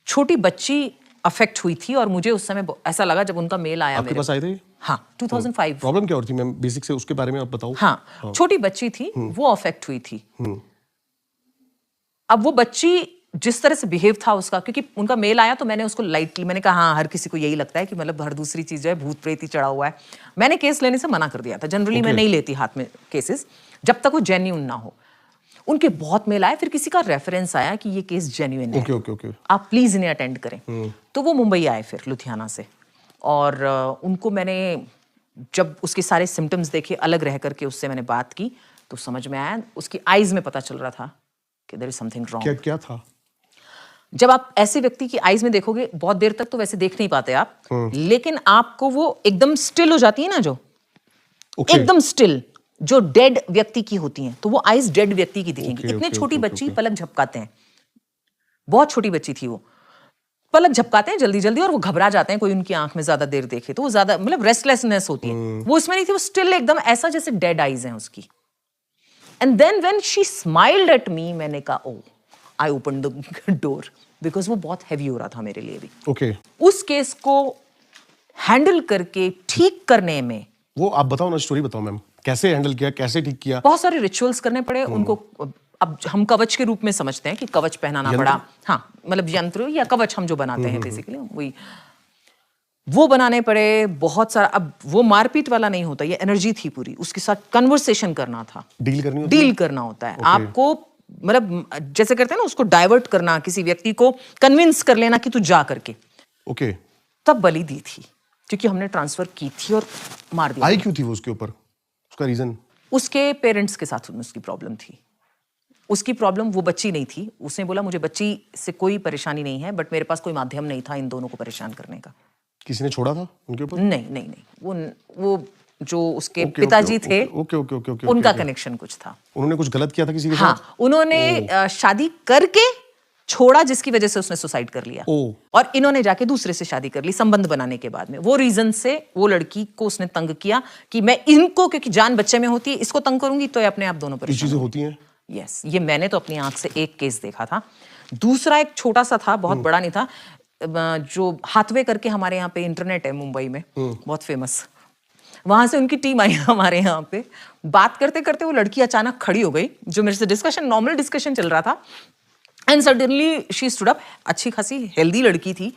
छोटी बच्ची अफेक्ट हुई थी, और मुझे उस समय ऐसा लगा जब उनका मेल आया आपके पास आए थे? हाँ, 2005। प्रॉब्लम क्या होती थी मैम, बेसिक से उसके बारे में आप बताओ। हाँ, छोटी बच्ची थी, वो अफेक्ट हुई थी। अब वो बच्ची जिस तरह से बिहेव था उसका, क्योंकि उनका मेल आया तो मैंने उसको लाइटली, मैंने कहा हाँ, हर किसी को यही लगता है कि मतलब हर दूसरी चीज जो है भूत प्रेत ही चढ़ा हुआ है। मैंने केस लेने से मना कर दिया था। जनरली मैं नहीं लेती हाथ में केसेस जब तक वो जेन्युइन ना हो। उनके बहुत मेल आए, फिर किसी का रेफरेंस आया कि ये केस जेन्युइन है, आप प्लीज इन्हें अटेंड करें। तो वो मुंबई आए फिर लुधियाना से, और उनको मैंने जब उसके सारे सिम्टम्स देखे, अलग रह करके उससे मैंने बात की, तो समझ में आया, उसकी आईज में पता चल रहा था कि देयर इज समथिंग रॉन्ग। क्या था? जब आप ऐसे व्यक्ति की आईज में देखोगे, बहुत देर तक तो वैसे देख नहीं पाते आप, लेकिन आपको वो एकदम स्टिल हो जाती है ना, जो एकदम स्टिल, जो डेड व्यक्ति की होती हैं, तो वो आईज डेड व्यक्ति की दिखेंगी। इतने छोटी बच्ची पलक झपकाते हैं, बहुत छोटी बच्ची थी वो, पलक झपकाते हैं जल्दी जल्दी, और वो घबरा जाते हैं कोई उनकी आंख में ज्यादा देर देखे तो। वो ज्यादा मतलब रेस्टलेसनेस होती है, वो उसमें नहीं थी, वो स्टिल एकदम ऐसा जैसे डेड आईज हैं उसकी। And then when she smiled at me, मैंने कहा oh I open the door because वो बहुत हैवी हो रहा था मेरे लिए भी। ओके उस केस को हैंडल करके ठीक करने में वो आप बताओ ना, स्टोरी बताओ मैम, कैसे हैंडल किया, कैसे ठीक किया? बहुत सारे रिचुअल्स करने पड़े उनको। अब हम कवच के रूप में समझते हैं कि कवच पहनाना पड़ा, हाँ मतलब यंत्र या कवच हम जो बनाते हैं बेसिकली वही, वो बनाने पड़े बहुत सारा। अब वो मारपीट वाला नहीं होता, ये एनर्जी थी पूरी, उसके साथ कन्वर्सेशन करना था, डील करना होता है आपको, मतलब जैसे करते हैं ना उसको डाइवर्ट करना, किसी व्यक्ति को कन्विंस कर लेना कि तू जा करके। ओके तब बलि दी थी क्योंकि हमने ट्रांसफर की थी और मार दिया। आई क्यों थी वो उसके ऊपर, उसका रीजन? उसके पेरेंट्स के साथ उसकी प्रॉब्लम थी। उसकी प्रॉब्लम, वो बच्ची नहीं थी, उसने बोला मुझे बच्ची से कोई परेशानी नहीं है, बट मेरे पास कोई माध्यम नहीं था इन दोनों को परेशान करने का। किसी ने छोड़ा था उनके ऊपर? नहीं नहीं नहीं, वो जो उसके पिताजी थे, ओके उनका कनेक्शन कुछ था। उन्होंने कुछ गलत किया था किसी के साथ? हाँ, उन्होंने शादी करके छोड़ा जिसकी वजह से उसने सुसाइड कर लिया, और इन्होंने जाके दूसरे से शादी कर ली संबंध बनाने के बाद में। वो रीजन से वो लड़की को उसने तंग किया कि मैं इनको, क्योंकि जान बच्चे में होती है, इसको तंग करूंगी तो ये अपने आप दोनों ये चीजें होती हैं। यस, ये मैंने तो अपनी आंख से एक केस देखा था। दूसरा एक छोटा सा था, बहुत बड़ा नहीं था, जो हाथवे करके हमारे यहाँ पे इंटरनेट है मुंबई में, बहुत फेमस, वहां से उनकी टीम आई हमारे यहाँ पे। बात करते करते वो लड़की अचानक खड़ी हो गई, जो मेरे से डिस्कशन, नॉर्मल डिस्कशन चल रहा था, and suddenly she stood up. अच्छी खासी हेल्दी लड़की थी,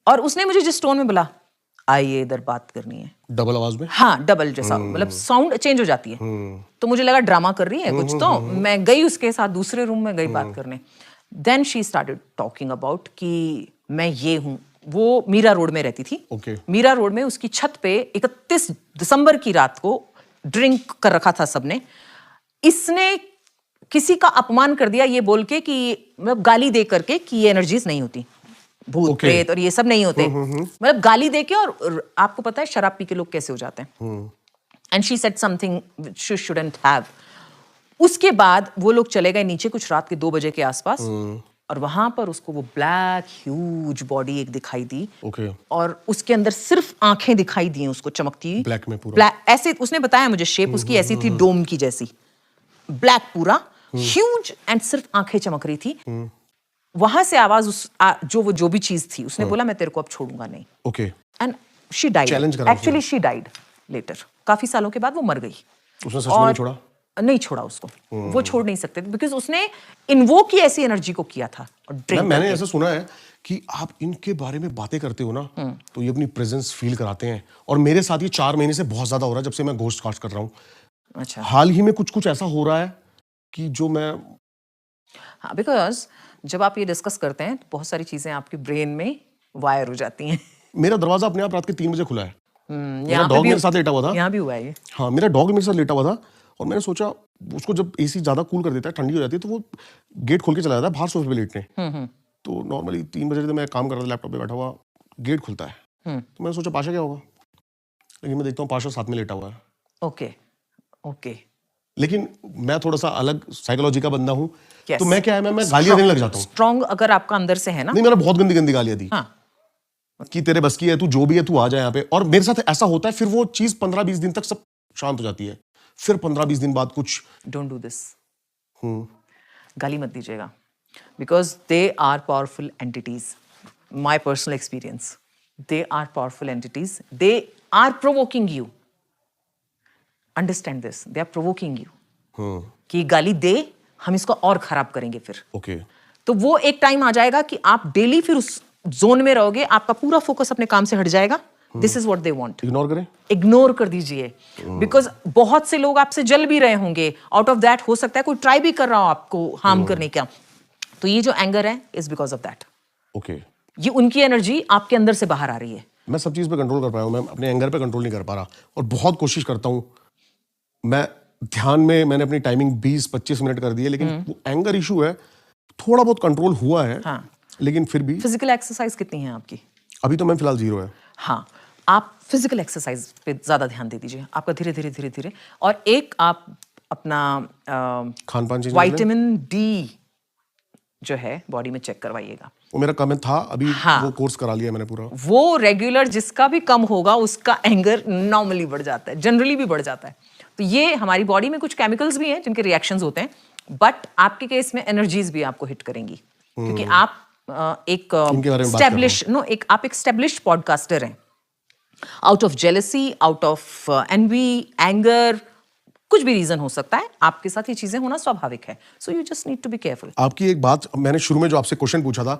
और उसने मुझे जिस टोन में बोला, आइए इधर बात करनी है, डबल आवाज में, हाँ डबल जैसा, मतलब साउंड चेंज हो जाती है, तो मुझे लगा ड्रामा कर रही है कुछ, तो मैं गई उसके साथ दूसरे रूम में गई बात करने। Then she started talking about कि मैं ये हूँ। वो मीरा रोड में रहती थी। मीरा रोड में उसकी छत पे 31 दिसंबर की रात को ड्रिंक कर रखा था सबने। इसने किसी का अपमान कर दिया ये बोल के कि, मतलब गाली दे करके कि ये एनर्जीज नहीं होती, भूत प्रेत और ये सब नहीं होते, मतलब गाली दे के। और आपको पता है शराब पी के लोग कैसे हो जाते हैं। And she said something which she shouldn't have. उसके बाद वो लोग चले गए नीचे कुछ रात के 2 बजे के आसपास, और वहां पर उसको वो ब्लैक ह्यूज बॉडी एक दिखाई दी, और उसके अंदर सिर्फ आंखें दिखाई दी उसको चमकती, ब्लैक में पूरा ब्लैक, ऐसे उसने बताया मुझे, शेप उसकी ऐसी थी डोम की जैसी, ब्लैक पूरा ह्यूज, एंड सिर्फ आंखें चमक रही थी। वहां से आवाज जो भी चीज थी, उसने बोला मैं तेरे को अब छोड़ूंगा नहीं। Okay. And she died, actually she died later, काफी सालों के बाद वो मर गई। उसने सच में नहीं छोड़ा? नहीं छोड़ा उसको, वो छोड़ नहीं सकते थे, बिकॉज उसने इन्वोक की ऐसी एनर्जी को किया था। और मैंने ऐसा सुना है कि आप इनके बारे में बातें करते हो ना, तो ये अपनी प्रेजेंस फील कराते हैं, और मेरे साथ ये 4 महीने से बहुत ज्यादा हो रहा है, जब से मैं घोस्ट कास्ट कर रहा हूँ। अच्छा। हाल ही में कुछ ऐसा हो रहा है कि जो मैं, हाँ, बिकॉज जब आप ये डिस्कस करते हैं तो बहुत सारी चीजें आपके ब्रेन में वायर हो जाती हैं। मेरा दरवाजा अपने आप रात के 3 बजे खुला है। मेरा यहाँ डॉग मेरे साथ लेटा हुआ था। यहाँ भी हुआ है ये। हाँ, मेरा डॉग मेरे साथ लेटा हुआ था, और मैंने सोचा उसको जब एसी ज्यादा कूल कर देता है, ठंडी हो जाती है, तो वो गेट खोल के चला जाता है बाहर सोफे पे लेटने। तो नॉर्मली 3 बजे मैं काम कर रहा था, लैपटॉप पे बैठा हुआ, गेट खुलता है, तो मैंने सोचा पाशा क्या होगा, लेकिन मैं देखता हूँ पाशा साथ में लेटा हुआ है। Okay okay. लेकिन मैं थोड़ा सा अलग साइकोलॉजी का बंदा हूँ, तो मैं क्या है, मैं गालियां देने लग जाता हूँ। स्ट्रॉन्ग अगर आपका अंदर से है ना। नहीं, मैंने बहुत गंदी गंदी गालियां दी। हाँ। कि तेरे बस की है, तू जो भी है तू आ जाए यहाँ पे। और मेरे साथ ऐसा होता है, फिर वो चीज 15-20 दिन तक सब शांत हो जाती है, फिर 15-20 दिन बाद कुछ। डोंट डू दिस, गाली मत दीजिएगा, because they are powerful entities. My personal experience, they are powerful entities, they are provoking you. Understand this, they are provoking you कि गाली दे, हम इसको और खराब करेंगे फिर। ओके। तो वो एक टाइम आ जाएगा कि आप डेली फिर उस जोन में रहोगे, आपका पूरा फोकस अपने काम से हट जाएगा। This is what they want. Ignore करें, इग्नोर कर दीजिए, बिकॉज बहुत से लोग आपसे जल भी रहे होंगे, आउट ऑफ दैट हो सकता है कोई ट्राई भी कर रहा हो आपको हार्म करने का। तो ये जो एंगर है is because of that. Okay. ये उनकी एनर्जी आपके अंदर से बाहर आ रही है। मैं सब चीज पे कंट्रोल कर पाया हूँ, मैं अपने एंगर पे कंट्रोल नहीं कर पा रहा, और बहुत कोशिश करता हूँ। मैं ध्यान में मैंने अपनी टाइमिंग 20-25 मिनट कर दी है, लेकिन वो एंगर इशू है, थोड़ा बहुत कंट्रोल हुआ है। हाँ। लेकिन फिर भी। फिजिकल एक्सरसाइज कितनी है आपकी? अभी तो मैं फिलहाल 0 है। हाँ, आप फिजिकल एक्सरसाइज पे ज्यादा ध्यान दे दीजिए, आपका धीरे धीरे धीरे धीरे। और एक आप अपना खान पान, विटामिन डी जो है बॉडी में चेक करवाइएगा। वो मेरा कम था अभी। हाँ, वो कोर्स करा लिया मैंने पूरा। वो रेगुलर जिसका भी कम होगा उसका एंगर नॉर्मली बढ़ जाता है, जनरली भी बढ़ जाता है। तो ये हमारी बॉडी में कुछ केमिकल्स भी हैं जिनके रिएक्शंस होते हैं, बट आपके केस में एनर्जीज भी आपको हिट करेंगी, क्योंकि आप एक इनके बारे में बात कर रहा हूं। आप एक स्टेब्लिश्ड पॉडकास्टर हैं। Out of jealousy, out of envy, anger, कुछ भी रीजन हो सकता है, आपके साथ ये चीजें होना स्वाभाविक है। So you just need to be careful. आपकी एक बात, मैंने शुरू में जो आपसे क्वेश्चन पूछा था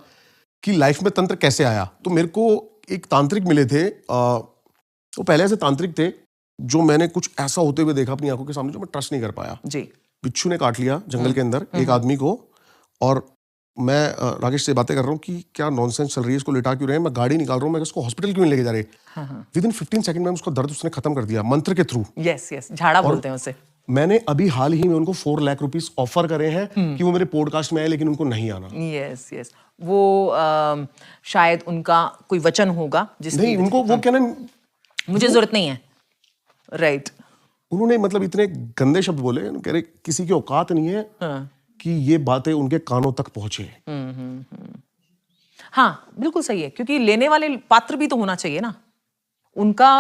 कि लाइफ में तंत्र कैसे आया, तो मेरे को एक तांत्रिक मिले थे, वो पहले से तांत्रिक थे जो मैंने कुछ ऐसा होते हुए देखा अपनी आंखों के सामने जो मैं ट्रस्ट नहीं कर पाया। जी। बिच्छू ने काट लिया जंगल के अंदर एक आदमी को, और मैं राकेश से बातें कर रहा हूँ कि क्या नॉनसेंस चल रही है, इसको लिटा क्यों रहे हैं, मैं गाड़ी निकाल रहा हूँ, मैं इसको हॉस्पिटल क्यों नहीं लेके जा रहे। विद इन 15 सेकंड में उसका दर्द उसने खत्म कर दिया मंत्र के थ्रू। यस यस, झाड़ा बोलते हैं उसे। मैंने अभी हाल ही में उनको 4 लाख रुपीस ऑफर करे हैं कि वो मेरे पॉडकास्ट में आए, लेकिन उनको नहीं आना। यस यस, वो शायद उनका कोई वचन होगा जिसकी नहीं, उनको वो क्या ना, मुझे जरूरत नहीं है। राइट। उन्होंने मतलब इतने गंदे शब्द बोले, कह रहे किसी की औकात नहीं है कि ये बातें उनके कानों तक पहुंचे। हाँ बिल्कुल सही है, क्योंकि लेने वाले पात्र भी तो होना चाहिए ना। उनका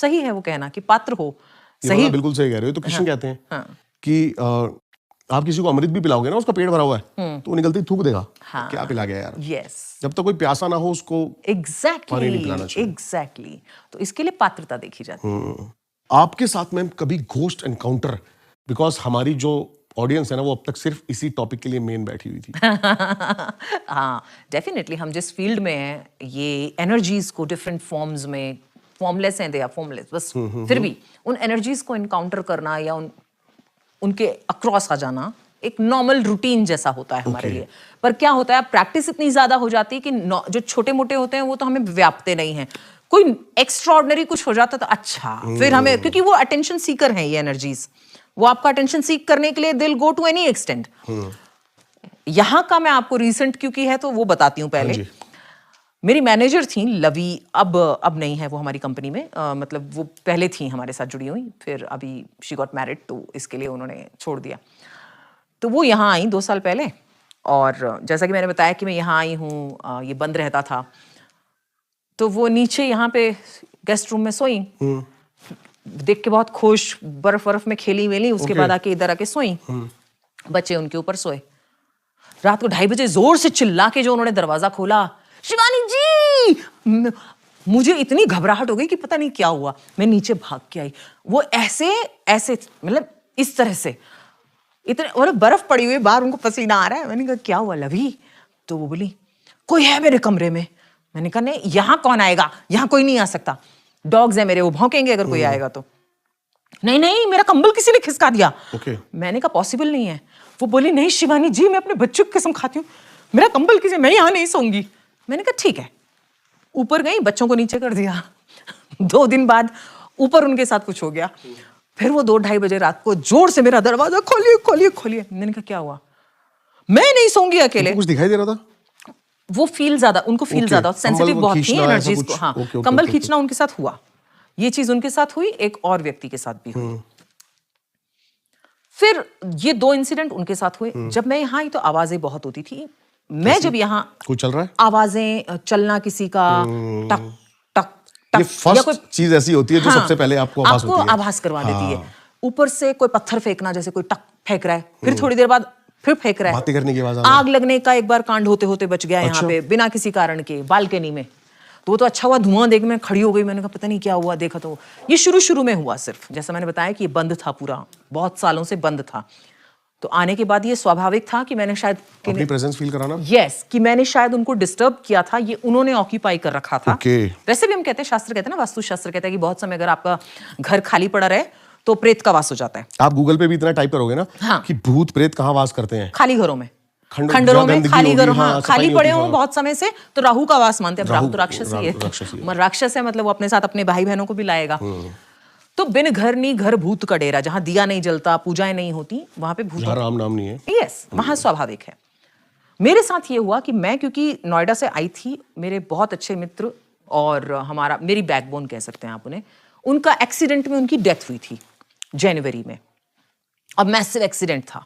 सही है वो कहना कि पात्र हो। सही, बिल्कुल सही कह रहे हो। तो कृष्ण कहते हैं कि आप किसी को अमृत भी पिलाओगे ना, उसका पेट भरा हुआ है तो वो निकलते ही थूक देगा। क्या पिला गया यार। यस, जब तक कोई प्यासा ना हो उसको पानी नहीं पिलाना चाहिए। एग्जैक्टली। तो इसके लिए पात्रता देखी जाती है। आपके साथ में कभी घोस्ट एनकाउंटर, बिकॉज हमारी जो ऑडियंस है ना वो अब तक सिर्फ इसी टॉपिक के लिए मेन बैठी हुई थी। हाँ डेफिनेटली, हम जिस फील्ड में हैं, ये एनर्जीज को डिफरेंट फॉर्म्स में, फॉर्मलेस हैं, दे आर फॉर्मलेस, बस फिर भी उन एनर्जीज को इनकाउंटर करना या उनके अक्रॉस आ जाना एक नॉर्मल रूटीन जैसा होता है हमारे लिए। पर क्या होता है, प्रैक्टिस इतनी ज्यादा हो जाती है कि जो छोटे मोटे होते हैं वो तो हमें व्यापते नहीं हैं। कोई एक्स्ट्राऑर्डिनरी कुछ हो जाता तो अच्छा, फिर हमें, क्योंकि वो अटेंशन सीकर हैं ये एनर्जीज, वो आपका अटेंशन सीक करने के लिए दिल गो टू एनी एक्सटेंट। यहां का मैं आपको रिसेंट क्योंकि है तो वो बताती हूँ पहले। मेरी मैनेजर थी लवी, अब नहीं है वो हमारी कंपनी में, मतलब वो पहले थी हमारे साथ जुड़ी हुई, फिर अभी शी गॉट मैरिड तो इसके लिए उन्होंने छोड़ दिया। तो वो यहाँ आई 2 साल पहले, और जैसा कि मैंने बताया कि मैं यहाँ आई हूँ, ये बंद रहता था, तो वो नीचे यहाँ पे गेस्ट रूम में सोई, देख के बहुत खुश, बर्फ में खेली वेली, उसके बाद आके इधर आके सोई, बच्चे उनके ऊपर सोए। रात को 2:30 बजे जोर से चिल्ला के जो उन्होंने दरवाजा खोला, शिवानी जी, मुझे इतनी घबराहट हो गई कि पता नहीं क्या हुआ। मैं नीचे भाग के आई, वो ऐसे मतलब इस तरह से, इतने और बर्फ पड़ी हुई बाहर, उनको पसीना आ रहा है। मैंने कहा क्या हुआ लवी? तो वो बोली कोई है मेरे कमरे में। मैंने कहा नहीं, यहाँ कौन आएगा, यहाँ कोई नहीं आ सकता, डॉग्स है मेरे, वो भौंकेंगे अगर कोई आएगा तो। नहीं नहीं, मेरा कंबल किसी ने खिसका दिया। मैंने कहा पॉसिबल नहीं है। वो बोली नहीं शिवानी जी, मैं अपने बच्चों की कसम खाती हूँ, मेरा कंबल किसी, मैं यहाँ नहीं सोऊंगी। मैंने कहा ठीक है। ऊपर गई, बच्चों को नीचे कर दिया। 2 दिन बाद ऊपर उनके साथ कुछ हो गया, फिर वो 2-2:30 बजे रात को जोर से मेरा दरवाजा खोलिए खोलिए खोलिए। मैंने कहा क्या हुआ? मैं नहीं सोऊंगी अकेले। कुछ दिखाई दे रहा था? वो फील ज्यादा, उनको फील ज्यादा, सेंसिटिव बहुत थी एनर्जीज को। हाँ, कंबल खींचना उनके साथ हुआ, ये चीज उनके साथ हुई, एक और व्यक्ति के साथ भी हुई। फिर ये 2 इंसिडेंट उनके साथ हुए। जब मैं यहाँ आई तो आवाजें बहुत होती थी। मैं जब यहाँ, कुछ चल रहा है, आवाजें, चलना किसी का, टक टक टक, ये फर्स्ट चीज ऐसी होती है जो सबसे पहले आपको आभास होती है, आभास करवा देती है। ऊपर से कोई पत्थर फेंकना, जैसे कोई टक फेंक रहा है, फिर थोड़ी देर बाद फिर फेंक रहा है, बातें करने की आवाज, आग लगने का एक बार कांड होते होते बच गया यहाँ पे बिना किसी कारण के, बालकनी में। तो वो तो अच्छा हुआ, धुआं देख मैं खड़ी हो गई, मैंने कहा पता नहीं क्या हुआ। देखा तो ये शुरू में हुआ, सिर्फ जैसा मैंने बताया कि ये बंद था, पूरा बहुत सालों से बंद था। तो आने के बाद ये स्वाभाविक था कि मैंने शायद अपनी प्रेजेंस फील कराना, कि मैंने शायद उनको डिस्टर्ब किया था, ये उन्होंने ऑक्यूपाई कर रखा था। वैसे भी हम कहते हैं, शास्त्र कहते हैं ना, वास्तु शास्त्र कहता है कि बहुत समय अगर आपका घर खाली पड़ा रहे तो प्रेत का वास हो जाता है। आप गूगल पे भी इतना टाइप करोगे ना कि भूत प्रेत कहाँ वास करते हैं, खाली घरों में, खंडरों में, खाली घरों, हाँ, खाली पड़े हों बहुत समय से, तो राहु का वास मानते हैं। राहु तो राक्षस ही है, राक्षस है, मतलब वो अपने साथ अपने भाई बहनों को भी लाएगा। तो बिन घर नहीं घर भूत का डेरा, जहां दिया नहीं जलता, पूजाएं नहीं होती, वहां पे भूत, राम नाम नहीं है। यस, वहां स्वाभाविक है। मेरे साथ ये हुआ कि मैं क्योंकि नोएडा से आई थी, मेरे बहुत अच्छे मित्र और मेरी बैकबोन कह सकते हैं आप उन्हें, उनका एक्सीडेंट में उनकी डेथ हुई थी जनवरी में, और मैसिव एक्सीडेंट था।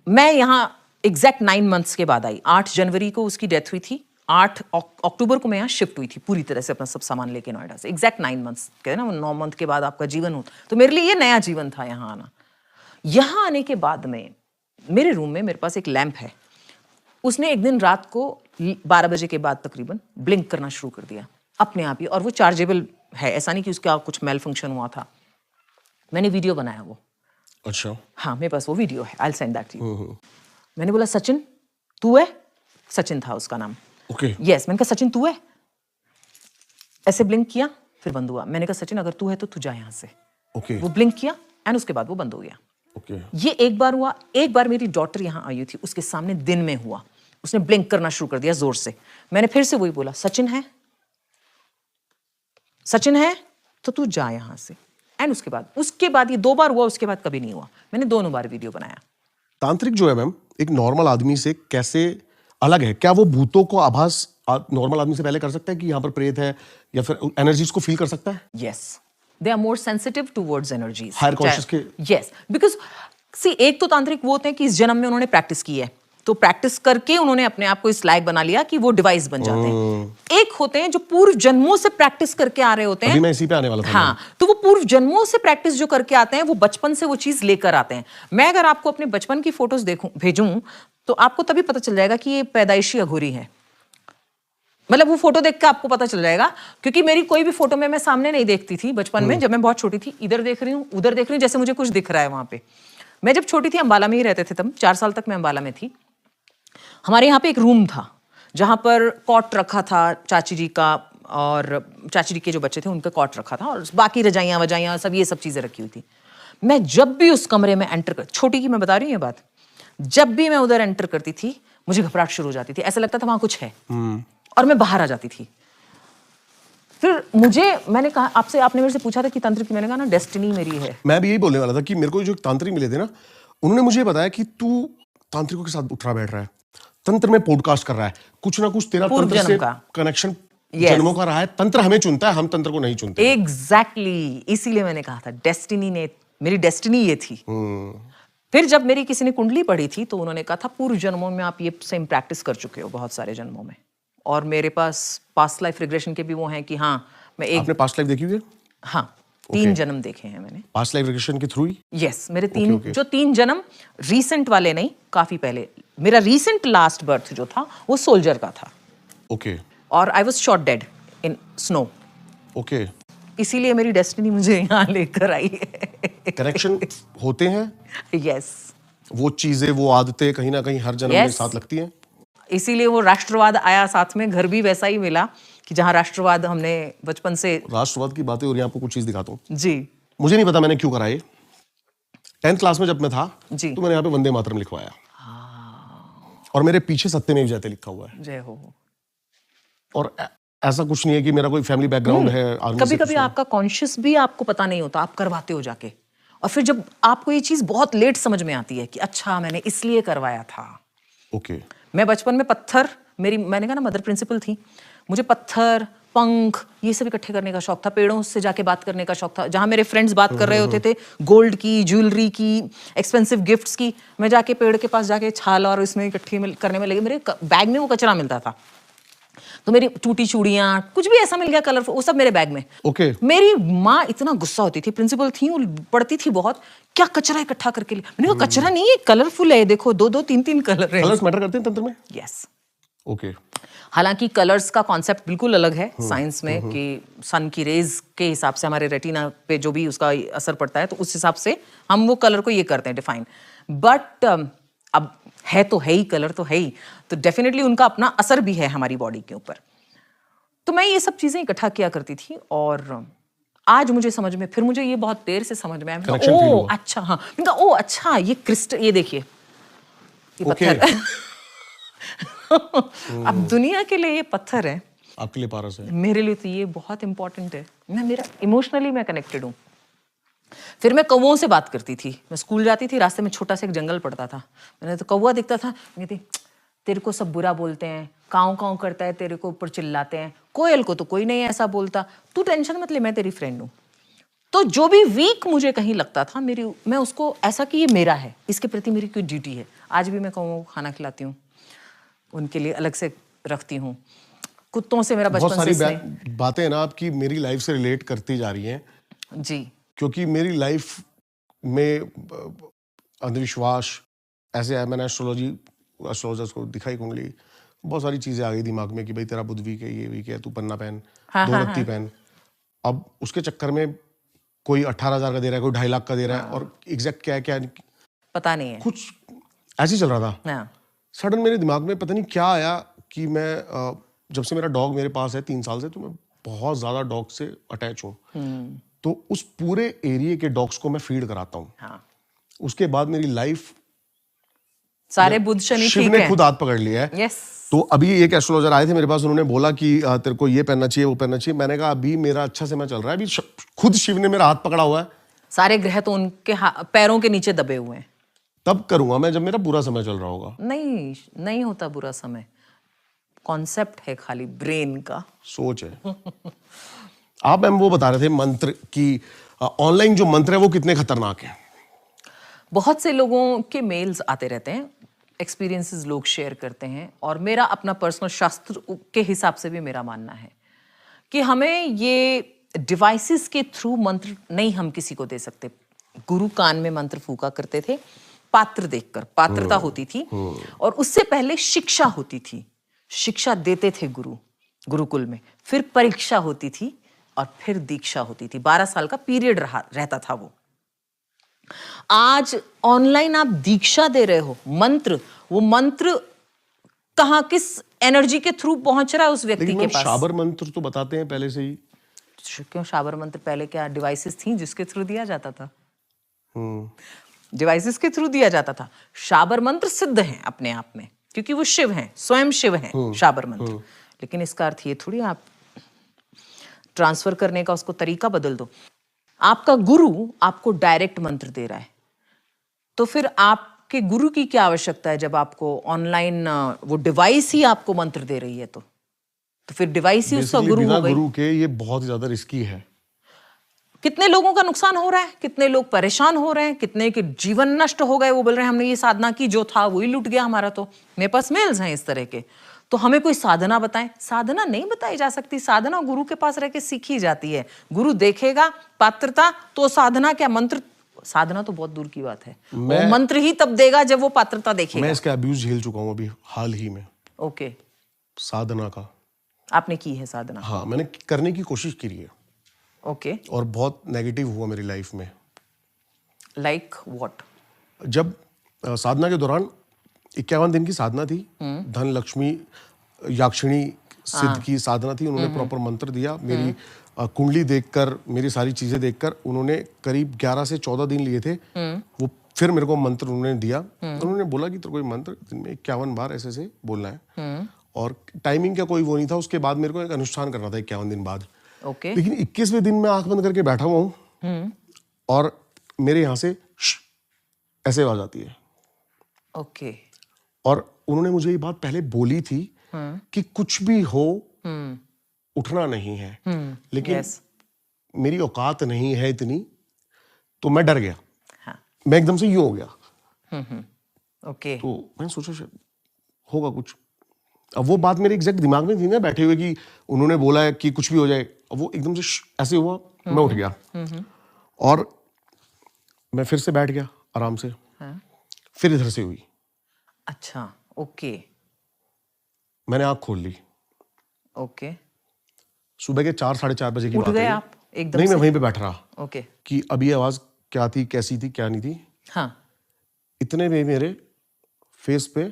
मैं यहाँ एग्जैक्ट 9 मंथ्स के बाद आई। 8 जनवरी को उसकी डेथ हुई थी, 8 अक्टूबर को मैं यहाँ शिफ्ट हुई थी पूरी तरह से अपना सब सामान लेके नोएडा से। एग्जैक्ट 9 मंथ्स कहते हैं ना, 9 मंथ के बाद आपका जीवन हो, तो मेरे लिए ये नया जीवन था यहाँ आना। यहाँ आने के बाद में मेरे रूम में मेरे पास एक लैंप है, उसने एक दिन रात को 12 बजे के बाद तकरीबन ब्लिंक करना शुरू कर दिया अपने आप ही, और वो चार्जेबल है, ऐसा नहीं कि उसका कुछ मेल फंक्शन हुआ था। मैंने वीडियो बनाया वो। अच्छा। हाँ, मेरे पास वो वीडियो है, I will send that to you. मैंने बोला सचिन तू है? सचिन था उसका नाम। ओके। यस, मैंने कहा सचिन तू है? ऐसे ब्लिंक किया, फिर बंद हुआ। मैंने कहा सचिन अगर तू है तो तू जा यहाँ से। ओके। वो ब्लिंक किया एंड उसके बाद वो बंद हो गया। ओके। ये एक बार हुआ। एक बार मेरी डॉटर यहाँ आई थी, उसके सामने दिन में हुआ, उसने ब्लिंक करना शुरू कर दिया जोर से। मैंने फिर से वही बोला सचिन है? सचिन है तो तू जा यहाँ से। एंड उसके बाद ये 2 बार हुआ, उसके बाद कभी नहीं हुआ। मैंने दोनों बार वीडियो बनाया। तांत्रिक जो है मैम एक नॉर्मल आदमी से कैसे अलग है? क्या वो भूतों को आभास नॉर्मल आदमी से पहले कर सकता है कि यहाँ पर प्रेत है, या फिर एनर्जीज को फील कर सकता है? Yes, they are more sensitive towards energies. Higher conscious के? यस, बिकॉज सी एक तो तांत्रिक वो होते हैं कि इस जन्म में उन्होंने प्रैक्टिस की है, तो प्रैक्टिस करके उन्होंने अपने आप को इस लायक बना लिया कि वो डिवाइस बन जाते हैं। एक होते हैं जो पूर्व जन्मों से प्रैक्टिस करके आ रहे होते हैं। अभी मैं इसी पे आने वाला था। हाँ, तो वो पूर्व जन्मों से प्रैक्टिस जो करके आते हैं, वो बचपन से वो चीज लेकर आते हैं। मैं अगर आपको अपने बचपन की फोटोज भेजूं तो आपको तभी पता चल जाएगा कि ये पैदाइशी अघोरी है। मतलब वो फोटो देख के आपको पता चल जाएगा, क्योंकि मेरी कोई भी फोटो में मैं सामने नहीं देखती थी बचपन में। जब मैं बहुत छोटी थी, इधर देख रही हूँ, उधर देख रही हूँ, जैसे मुझे कुछ दिख रहा है वहां पे। मैं जब छोटी थी, अंबाला में ही रहते थे, तब 4 साल तक मैं अंबाला में थी। हमारे यहाँ पे एक रूम था जहाँ पर कॉट रखा था चाची जी का, और चाची जी के जो बच्चे थे उनका कॉट रखा था, और बाकी रजाइयाँ वजाइयाँ सब ये सब चीज़ें रखी हुई थी। मैं जब भी उस कमरे में एंटर छोटी की मैं बता रही हूँ ये बात, जब भी मैं उधर एंटर करती थी मुझे घबराहट शुरू हो जाती थी, ऐसा लगता था वहाँ कुछ है, और मैं बाहर आ जाती थी। फिर मैंने कहा आपसे, आपने मेरे से पूछा था कि तांत्रिक, मैंने कहा ना डेस्टिनी मेरी है। मैं भी यही बोलने वाला था कि मेरे को जो तांत्रिक मिले थे ना, उन्होंने मुझे बताया कि तू तांत्रिकों के साथ उठा बैठ रहा है, तंत्र में पॉडकास्ट कर रहा है, कुछ ना कुछ तेरा तंत्र से कनेक्शन जन्मों का रहा है। तंत्र हमें चुनता है, हम तंत्र को नहीं चुनते। एग्जैक्टली, इसीलिए मैंने कहा था डेस्टिनी ने, मेरी डेस्टिनी ये थी। फिर जब मेरी किसी ने कुंडली पढ़ी थी तो उन्होंने कहा था पूर्व जन्मों में आप ये सेम प्रैक्टिस कर चुके हो बहुत सारे जन्मों में, और मेरे पास पास्ट लाइफ रिग्रेशन के भी वो हैं कि हाँ मैं एक। आपने पास्ट लाइफ देखी हुई है? हाँ, 3 जन्म देखे हैं मैंने पास्ट लाइफ रिग्रेशन के थ्रू ही। यस, मेरे 3 जन्म, रीसेंट वाले नहीं, काफी पहले। मेरा रीसेंट लास्ट बर्थ जो था वो सोल्जर का था। ओके। और I was shot dead in snow. Okay. इसीलिए मेरी डेस्टिनी मुझे यहाँ लेकर आई है। कनेक्शन होते हैं। यस, वो चीजें, वो आदतें कहीं ना कहीं हर जन्म में साथ लगती हैं। इसीलिए वो राष्ट्रवाद आया साथ में, घर भी वैसा ही मिला कि जहाँ राष्ट्रवाद हमने बचपन से। राष्ट्रवाद की बातें हो रही हैं, आपको कुछ चीज दिखाता हूँ जी। मुझे नहीं पता मैंने क्यों करा ये। 10th क्लास में जब मैं था जी, तो मैंने यहाँ पे वंदे मातरम लिखवाया, और मेरे पीछे सत्यमेव जयते लिखा हुआ है। जय हो। और ऐसा कुछ नहीं है कि मेरा कोई फैमिली बैकग्राउंड है आर्मी से। कभी कभी आपका कॉन्शियस भी आपको पता नहीं होता, आप करवाते हो जाके, और फिर जब आपको ये चीज बहुत लेट समझ में आती है कि अच्छा मैंने इसलिए करवाया था। ओके। मैं बचपन में पत्थर, मैंने कहा ना मदर प्रिंसिपल थी, मुझे पत्थर, पंख, ये सब इकट्ठे करने का शौक था। पेड़ों से जाके बात करने का शौक था। जहां मेरे फ्रेंड्स बात कर रहे होते थे गोल्ड की, ज्वेलरी की, एक्सपेंसिव गिफ्ट्स की, मैं जाके पेड़ के पास जाके छाल और इसमें इकट्ठी करने में लगे। मेरे बैग में वो कचरा मिलता था, तो मेरी टूटी चूड़ियां, कुछ भी ऐसा मिल गया कलरफुल, वो सब मेरे बैग में। ओके। मेरी माँ इतना गुस्सा होती थी, प्रिंसिपल थी, वो पढ़ती थी बहुत, क्या कचरा इकट्ठा करके मैंने कहा कचरा नहीं है, कलरफुल है, देखो 2-2, 3-3 कलर है। कलर्स मैटर करते हैं तंत्र में? यस। ओके। हालांकि कलर्स का कॉन्सेप्ट बिल्कुल अलग है साइंस में, कि सन की रेज के हिसाब से हमारे रेटिना पे जो भी उसका असर पड़ता है, तो उस हिसाब से हम वो कलर को ये करते हैं डिफाइन। बट अब है तो है ही, कलर तो है ही, तो डेफिनेटली उनका अपना असर भी है हमारी बॉडी के ऊपर। तो मैं ये सब चीजें इकट्ठा किया करती थी, और आज मुझे समझ में, फिर मुझे ये बहुत देर से समझ में आया। ओ अच्छा, हाँ, ओ अच्छा, ये क्रिस्टल, ये देखिए, ये पत्थर। अब दुनिया के लिए ये पत्थर है, आपके लिए पारस है, मेरे लिए तो ये बहुत इंपॉर्टेंट है। मेरा इमोशनली मैं कनेक्टेड हूँ। फिर मैं कौवों से बात करती थी। मैं स्कूल जाती थी, रास्ते में छोटा सा एक जंगल पड़ता था, मैंने तो कौवा दिखता था, कहती तेरे को सब बुरा बोलते हैं, काँव काँव करता है, तेरे को ऊपर चिल्लाते हैं, कोयल को तो कोई नहीं ऐसा बोलता, तू टेंशन मत ले, मैं तेरी फ्रेंड हूँ। तो जो भी वीक मुझे कहीं लगता था, मैं उसको ऐसा कि ये मेरा है, इसके प्रति मेरी कोई ड्यूटी है। आज भी मैं कौवों को खाना खिलाती हूँ, उनके लिए अलग से रखती हूँ। कुत्तों से मेरा बचपन से बहुत सारी बातें ना आपकी मेरी लाइफ से रिलेट करती जा रही हैं जी, क्योंकि मेरी लाइफ में अंधविश्वास ऐसे है। मैंने एस्ट्रोलॉजर्स को दिखाई कुंडली, बहुत सारी चीजें आ गई दिमाग में कि भाई तेरा बुध वीक है, ये वीक है, तू पन्ना पहन, हाँ, 2 हाँ, रत्ती पहन। अब उसके चक्कर में कोई 18,000 का दे रहा है, कोई 2.5 लाख का दे रहा है, और एग्जैक्ट क्या है क्या पता नहीं है। कुछ ऐसे ही चल रहा था। हाँ, सडन मेरे दिमाग में पता नहीं क्या आया कि मैं जब से मेरा डॉग मेरे पास है 3 साल से, तो मैं बहुत ज्यादा डॉग से अटैच हूँ। तो उस पूरे एरिया के डॉग्स को मैं फीड कराता हूँ। हाँ, उसके बाद मेरी लाइफ सारे बुध शनि शिव ठीक ने है। खुद हाथ पकड़ लिया है। यस, तो अभी एक एस्ट्रोलॉजर आए थे मेरे पास, उन्होंने बोला कि तेरे को ये पहनना चाहिए, वो पहनना चाहिए। मैंने कहा अभी मेरा अच्छा से मैं चल रहा है, अभी खुद शिव ने मेरा हाथ पकड़ा हुआ है। सारे ग्रह तो उनके पैरों के नीचे दबे हुए हैं। तब करूंगा मैं जब मेरा बुरा समय चल रहा होगा। नहीं, नहीं होता बुरा समय, कॉन्सेप्ट है खाली ब्रेन का। सोच है। आप मैम वो बता रहे थे मंत्र की, ऑनलाइन जो मंत्र है वो कितने खतरनाक है। बहुत से लोगों के मेल्स आते रहते हैं, एक्सपीरियंसेस लोग शेयर करते हैं, और मेरा अपना पर्सनल शास्त्र के हिसाब से भी मेरा मानना है कि हमें ये डिवाइसेस के थ्रू मंत्र नहीं हम किसी को दे सकते। गुरु कान में मंत्र फूका करते थे, पात्र देखकर, पात्रता होती थी, और उससे पहले शिक्षा होती थी। शिक्षा देते थे गुरु गुरुकुल में, फिर परीक्षा होती थी, और फिर दीक्षा होती थी। 12 साल का पीरियड रहता था वो। आज ऑनलाइन आप दीक्षा दे रहे हो, मंत्र, वो मंत्र कहाँ किस एनर्जी के थ्रू पहुंच रहा है उस व्यक्ति लेकिन के मैम पास। शाबर मंत्र तो बताते हैं पहले से ही। क्यों शाबर मंत्र? पहले क्या डिवाइसेस थी जिसके थ्रू दिया जाता था? डिवाइसेस के थ्रू दिया जाता था। शाबर मंत्र सिद्ध हैं अपने आप में, क्योंकि वो शिव हैं, स्वयं शिव हैं शाबर मंत्र। लेकिन इसका अर्थ ये थोड़ी आप ट्रांसफर करने का उसको तरीका बदल दो। आपका गुरु आपको डायरेक्ट मंत्र दे रहा है, तो फिर आपके गुरु की क्या आवश्यकता है जब आपको ऑनलाइन वो डिवाइस ही आपको मंत्र दे रही है? तो फिर डिवाइस ही उसका Basically, गुरु बिना हो गई। गुरु के ये बहुत ही ज्यादा रिस्की है। कितने लोगों का नुकसान हो रहा है, कितने लोग परेशान हो रहे हैं, कितने के जीवन नष्ट हो गए। वो बोल रहे हैं हमने ये साधना की, जो था वही लुट गया हमारा। तो मेरे पास मेल्स हैं इस तरह के। तो हमें कोई साधना बताएं। साधना नहीं बताई जा सकती, साधना गुरु के पास रह के सीखी जाती है। गुरु देखेगा पात्रता, तो साधना क्या, मंत्र, साधना तो बहुत दूर की बात है। वो मंत्र ही तब देगा जब वो पात्रता देखेगा। मैं इसका अब्यूज झेल चुका हूँ अभी हाल ही में। ओके, साधना का आपने की है साधना? हाँ, मैंने करने की कोशिश की है। ओके, और बहुत नेगेटिव हुआ मेरी लाइफ में। Like what? जब साधना के दौरान 51 दिन की साधना थी, धन लक्ष्मी याक्षिणी सिद्ध की साधना थी। उन्होंने प्रॉपर मंत्र दिया। मेरी कुंडली देखकर, मेरी सारी चीजें देखकर उन्होंने करीब 11 से 14 दिन लिए थे। वो फिर मेरे को मंत्र उन्होंने दिया। उन्होंने बोला कि तेरे को मंत्र दिन में 51 बार ऐसे से बोलना है, और टाइमिंग का कोई वो नहीं था। उसके बाद मेरे को एक अनुष्ठान करना था 51 दिन बाद। ओके, लेकिन 21वें दिन में आंख बंद करके बैठा हुआ हूँ, और मेरे यहाँ से ऐसे आवाज आती है। ओके, और उन्होंने मुझे ये बात पहले बोली थी कि कुछ भी हो उठना नहीं है। लेकिन मेरी औकात नहीं है इतनी, तो मैं डर गया। हाँ, मैं एकदम से यूं हो गया। ओके, तो मैंने सोचा शायद होगा कुछ। अब वो बात मेरे एग्जैक्ट दिमाग में थी ना, बैठे हुए, कि उन्होंने बोला है कि कुछ भी हो जाए। अब वो एकदम से ऐसे हुआ, मैं उठ गया, और मैं फिर से बैठ गया आराम से। हाँ, फिर इधर से हुई। अच्छा, ओके, मैंने आंख खोल ली। ओके, सुबह के 4 साढ़े 4 बजे की उठ बात गए है। आप एकदम नहीं, मैं से? वहीं पे बैठ रहा ओके, कि अभी आवाज क्या थी, कैसी थी, क्या नहीं थी। हाँ, इतने में मेरे फेस पे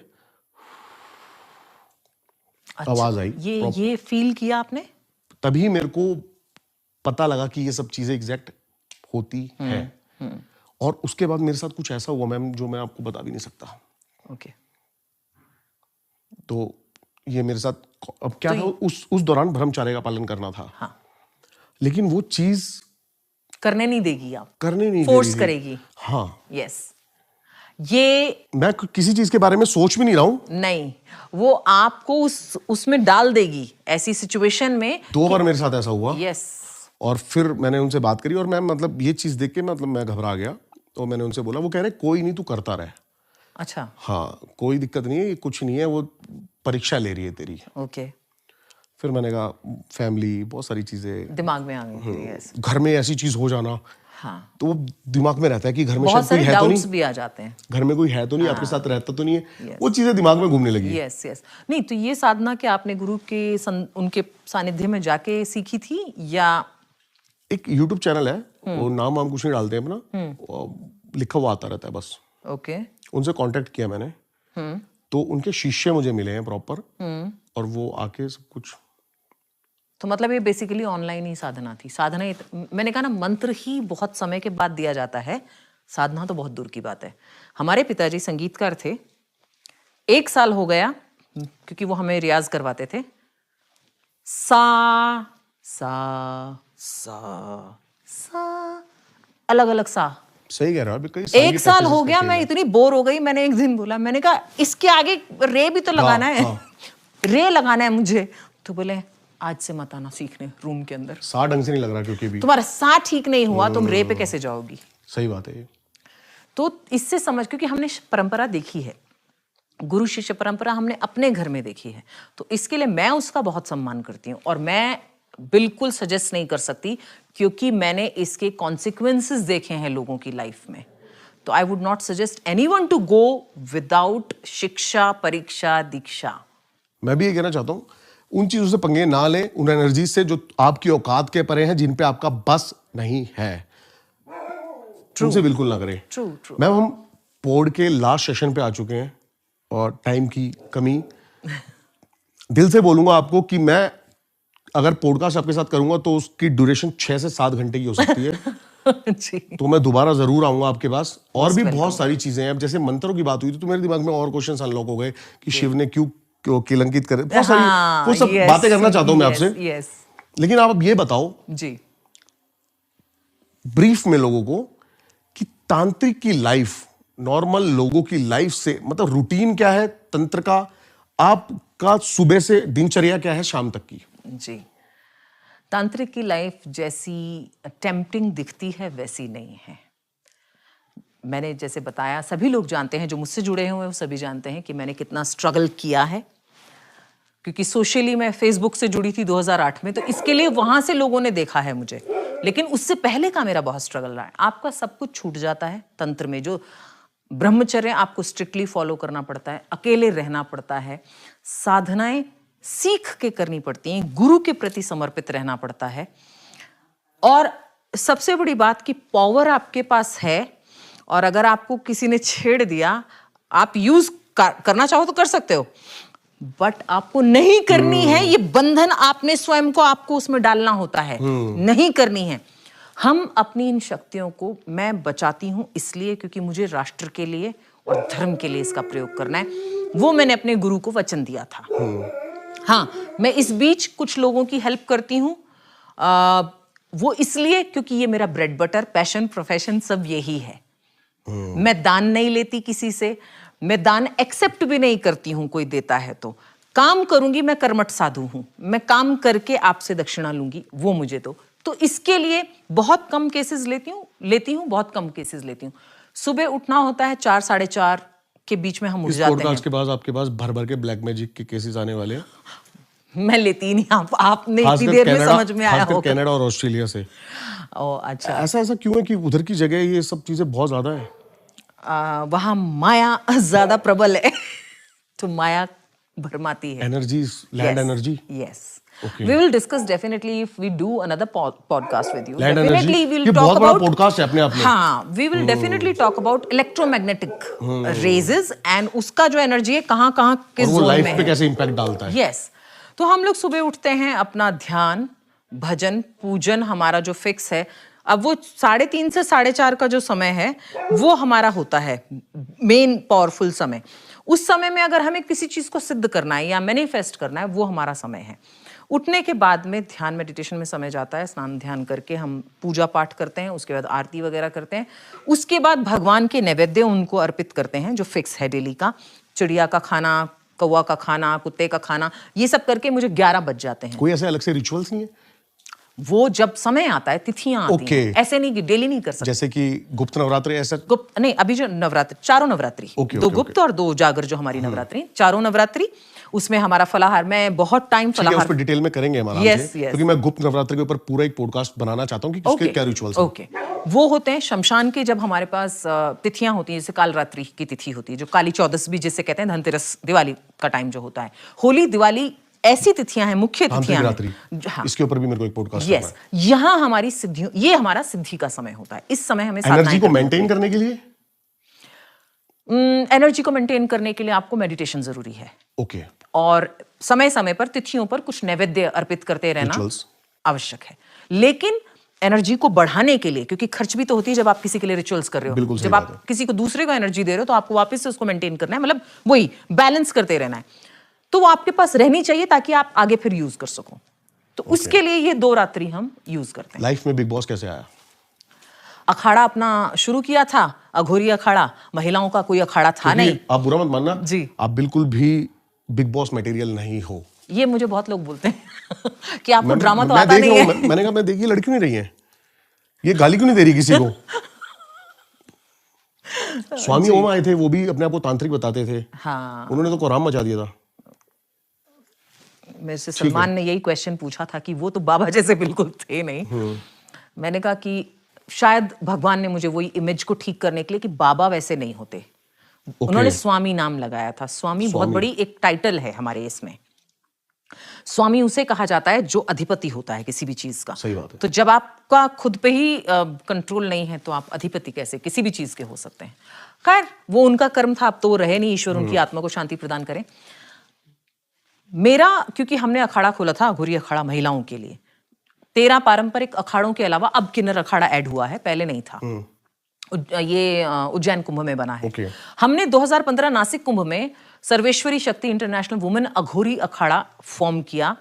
अच्छा, आवाज आई। ये फील किया आपने? तभी मेरे को पता लगा कि ये सब चीजें एग्जैक्ट होती हैं। और उसके बाद मेरे साथ कुछ ऐसा हुआ मैम, जो मैं आपको बता भी नहीं सकता। ओके, तो ये मेरे साथ अब क्या था, उस दौरान ब्रह्मचर्य का पालन करना था। हाँ, लेकिन वो चीज करने नहीं देगी, आप करने नहीं दे फोर्स रही थी। करेगी। हाँ, यस, ये मैं किसी चीज के बारे में सोच भी नहीं रहा हूं। नहीं, वो आपको उसमें डाल देगी ऐसी सिचुएशन में। 2 बार मेरे साथ ऐसा हुआ। यस, और फिर मैंने उनसे बात करी, और मैं मतलब ये चीज देख के मतलब मैं घबरा गया। तो मैंने उनसे बोला, वो कह रहे कोई नहीं, तू करता रहे। अच्छा, हाँ, कोई दिक्कत नहीं है, ये कुछ नहीं है, वो परीक्षा ले रही है तेरी। ओके, फिर मैंने कहा फैमिली, बहुत सारी चीजें, दिमाग में आ गई। यस, घर में ऐसी चीज हो जाना, हाँ, तो वो दिमाग में रहता है कि घर में बहुत शायद कोई सारे है तो डाउट्स नहीं, भी आ जाते हैं। घर में कोई है तो नहीं, आपके साथ रहता तो नहीं है, वो चीजें दिमाग में घूमने लगी। Yes yes. नहीं तो ये साधना क्या आपने गुरु के उनके सानिध्य में जाके सीखी थी या? एक यूट्यूब चैनल है, वो नाम हम कुछ नहीं डालते हैं अपना, वो लिखा हुआ आता रहता है बस। ओके। उनसे कांटेक्ट किया मैंने, तो उनके शिष्य मुझे मिले हैं प्रॉपर, और वो आके सब कुछ। तो मतलब ये बेसिकली ऑनलाइन ही साधना थी। साधना मैंने कहा ना, मंत्र ही बहुत समय के बाद दिया जाता है, साधना तो बहुत दूर की बात है। हमारे पिताजी संगीतकार थे, 1 साल हो गया क्योंकि वो हमें रियाज करवाते थे। सा सा सा सा, अलग अलग सा। सही कह रहा है, कई 1 साल हो गया, मैं इतनी बोर हो गई, मैंने एक दिन बोला, मैंने कहा इसके आगे रे भी तो लगाना है। रे लगाना है मुझे। तो बोले आज से मत आना सीखने रूम के अंदर, सा ढंग से नहीं लग रहा, क्योंकि भी तुम्हारा सा ठीक नहीं हुआ, तुम रे पे कैसे जाओगी। सही बात है ये। तो इससे समझ, क्योंकि हमने परंपरा देखी है, गुरु शिष्य परंपरा हमने अपने घर में देखी है, तो इसके लिए मैं उसका बहुत सम्मान करती हूँ। और मैं बिल्कुल सजेस्ट नहीं कर सकती, क्योंकि मैंने इसके कॉन्सिक्वेंसेस देखे हैं लोगों की लाइफ में। तो I would not suggest anyone to go without शिक्षा, परीक्षा, दीक्षा। मैं भी ये कहना चाहता हूँ, उन चीजों से पंगे ना लें, उन एनर्जी से जो आपकी औकात के परे हैं, जिन पे आपका बस नहीं है, उनसे बिल्कुल ना करें। True true. मैम, हम पोड के लास्ट सेशन पे आ चुके हैं और टाइम की कमी। दिल से बोलूंगा आपको कि मैं अगर पॉडकास्ट आपके साथ करूंगा तो उसकी ड्यूरेशन 6 से 7 घंटे की हो सकती है। जी। तो मैं दोबारा जरूर आऊंगा आपके पास। और भी बहुत सारी चीजें हैं। अब जैसे मंत्रों की बात हुई तो मेरे दिमाग में और क्वेश्चंस अनलॉक हो गए कि शिव ने क्यों किलंकित करे, बहुत सारी वो सब बातें करना चाहता हूं मैं आपसे। यस। लेकिन आप अब ये बताओ जी। ब्रीफ में लोगों को कि तांत्रिक की लाइफ नॉर्मल लोगों की लाइफ से, मतलब रूटीन क्या है तंत्र का, आपका सुबह से दिनचर्या क्या है शाम तक की? जी। तांत्रिक की लाइफ जैसी टेम्पटिंग दिखती है वैसी नहीं है। मैंने जैसे बताया, सभी लोग जानते हैं, जो मुझसे जुड़े हुए हैं वो सभी जानते हैं कि मैंने कितना स्ट्रगल किया है, क्योंकि सोशली मैं फेसबुक से जुड़ी थी 2008 में, तो इसके लिए वहां से लोगों ने देखा है मुझे। लेकिन उससे पहले का मेरा बहुत स्ट्रगल रहा है। आपका सब कुछ छूट जाता है तंत्र में, जो ब्रह्मचर्य आपको स्ट्रिक्टली फॉलो करना पड़ता है, अकेले रहना पड़ता है, साधनाएं सीख के करनी पड़ती हैं, गुरु के प्रति समर्पित रहना पड़ता है, और सबसे बड़ी बात कि पावर आपके पास है, और अगर आपको किसी ने छेड़ दिया, आप यूज करना चाहो तो कर सकते हो, बट आपको नहीं करनी है। ये बंधन आपने स्वयं को, आपको उसमें डालना होता है, नहीं करनी है। हम अपनी इन शक्तियों को, मैं बचाती हूं इसलिए क्योंकि मुझे राष्ट्र के लिए और धर्म के लिए इसका प्रयोग करना है। वो मैंने अपने गुरु को वचन दिया था। हाँ, मैं इस बीच कुछ लोगों की हेल्प करती हूँ, वो इसलिए क्योंकि ये मेरा ब्रेड बटर, पैशन, प्रोफेशन सब यही है। मैं दान नहीं लेती किसी से, मैं दान एक्सेप्ट भी नहीं करती हूं, कोई देता है तो काम करूंगी। मैं कर्मठ साधु हूं, मैं काम करके आपसे दक्षिणा लूंगी, वो मुझे दो। तो इसके लिए बहुत कम केसेस लेती हूँ, बहुत कम केसेस लेती हूँ। सुबह उठना होता है 4, 4:30 के बीच में हम उठ जाते हैं। इस पॉडकास्ट के बाद आपके पास भर भर के ब्लैक मैजिक के केसेस आने वाले हैं। मैं लेती ही नहीं, आपने इतनी देर में समझ में आया होगा। कनाडा और ऑस्ट्रेलिया से। ओ अच्छा, ऐसा क्यों है कि उधर की जगह ये सब चीजें बहुत ज्यादा है? वहां माया ज्यादा प्रबल है, तो माया भरमाती है। Energy, land energy. Yes, we will discuss definitely if we do another podcast with you. Land definitely energy, we'll ये talk बहुत बड़ा about पॉडकास्ट है अपने आप में। हाँ, we will definitely talk about electromagnetic raises and उसका जो एनर्जी है कहाँ किस और वो जोन लाइफ में पे है। कैसे इम्पैक्ट डालता है। यस, तो हम लोग सुबह उठते हैं, अपना ध्यान, भजन, पूजन हमारा जो फिक्स है। अब वो 3:30 से 4:30 का जो समय है वो हमारा होता है मेन पावरफुल समय। उस समय में अगर हमें किसी चीज को सिद्ध करना है या मैनिफेस्ट करना है, वो हमारा समय है। उठने के बाद में ध्यान मेडिटेशन में समय जाता है, स्नान ध्यान करके हम पूजा पाठ करते हैं, उसके बाद आरती वगैरह करते हैं। उसके बाद भगवान के नैवेद्य उनको अर्पित करते हैं जो फिक्स है डेली का, चिड़िया का खाना, कौवा का खाना, कुत्ते का खाना, ये सब करके मुझे 11 बज जाते हैं। कोई ऐसे अलग से रिचुअल्स नहीं है? वो जब समय आता है, तिथियां आती Okay. हैं, ऐसे नहीं कि डेली नहीं कर सकते। जैसे कि गुप्त नवरात्रि ऐसा? गुप्त नहीं, अभी जो नवरात्रि, चारों नवरात्रि, Okay, दो okay, गुप्त और 2 उजागर जो हमारी नवरात्रि, चारों नवरात्रि, उसमें हमारा फलाहार, मैं बहुत टाइम ठीक है, उस फलाहार। पर डिटेल में करेंगे हमारा Yes, आज, yes. क्योंकि मैं गुप्त नवरात्रि के ऊपर पूरा एक पॉडकास्ट बनाना चाहता हूँ कि उसके क्या रिचुअल्स हैं। ओके, वो होते हैं शमशान के, जब हमारे पास तिथियां होती हैं, जैसे कालरात्रि की तिथि होती है, जो काली चौदस भी जिसे कहते हैं, धनतेरस, दिवाली का टाइम जो होता है, होली, दिवाली, ऐसी तिथियां हैं, मुख्य तिथियां हैं। हाँ, इसके ऊपर भी मेरे को एक पॉडकास्ट करना यस, यहाँ हमारी सिद्धियों, ये हमारा सिद्धि का समय होता है। इस समय हमें है। एनर्जी को साधनाएं मेंटेन करने के लिए? एनर्जी को मेंटेन करने के लिए आपको मेडिटेशन जरूरी है, ओके, और समय समय पर तिथियों पर कुछ नैवेद्य अर्पित करते रहना Rituals. आवश्यक है। लेकिन एनर्जी को बढ़ाने के लिए, क्योंकि खर्च भी तो होती है जब आप किसी के लिए रिचुअल्स कर रहे बिल्कुल हो, सही जब बात आप किसी को दूसरे को एनर्जी दे रहे हो तो आपको वापस से उसको मेंटेन करना है, मतलब वही बैलेंस करते रहना है। तो वो आपके पास रहनी चाहिए ताकि आप आगे फिर यूज कर सको। तो उसके लिए ये 2 रात्रि हम यूज करते हैं। लाइफ में बिग बॉस कैसे आया? अखाड़ा अपना शुरू किया था, अघोरी अखाड़ा, महिलाओं का कोई अखाड़ा था नहीं। आप बुरा मत मानना जी। आप बिल्कुल भी बिग बॉस मटेरियल नहीं हो। ये मुझे बहुत लोग बोलते हैं कि आपको ड्रामा तो मैं आता देख नहीं रहा हूं, है। मैंने कहा मैं देखिए लड़की नहीं रही है, ये गाली क्यों नहीं दे रही किसी को? स्वामी ओम आए थे, वो भी अपने आप को तांत्रिक बताते थे। हाँ, उन्होंने तो कोराम मचा दिया था। मेरे से सलमान ने यही क्वेश्चन पूछा था कि वो तो बाबा जैसे बिल्कुल थे नहीं। मैंने कहा कि शायद भगवान ने मुझे वही इमेज को ठीक करने के लिए कि बाबा वैसे नहीं होते, उन्होंने स्वामी नाम लगाया था। स्वामी बहुत बड़ी एक टाइटल है हमारे इसमें। स्वामी उसे कहा जाता है जो अधिपति होता है किसी भी चीज का। सही बात है। तो जब आपका खुद पे ही कंट्रोल नहीं है तो आप अधिपति कैसे किसी भी चीज के हो सकते हैं? खैर, वो उनका कर्म था, अब तो वो रहे नहीं, ईश्वर उनकी आत्मा को शांति प्रदान करें। मेरा, क्योंकि हमने अखाड़ा खोला था, अघोरी अखाड़ा महिलाओं के लिए, 13 पारंपरिक अखाड़ों के अलावा अब किन्नर अखाड़ा ऐड हुआ है, पहले नहीं था। ये उज्जैन कुंभ में बना है। Okay. हमने 2015 नासिक कुंभ में सर्वेश्वरी शक्ति इंटरनेशनल वुमेन अघोरी अखाड़ा फॉर्म किया,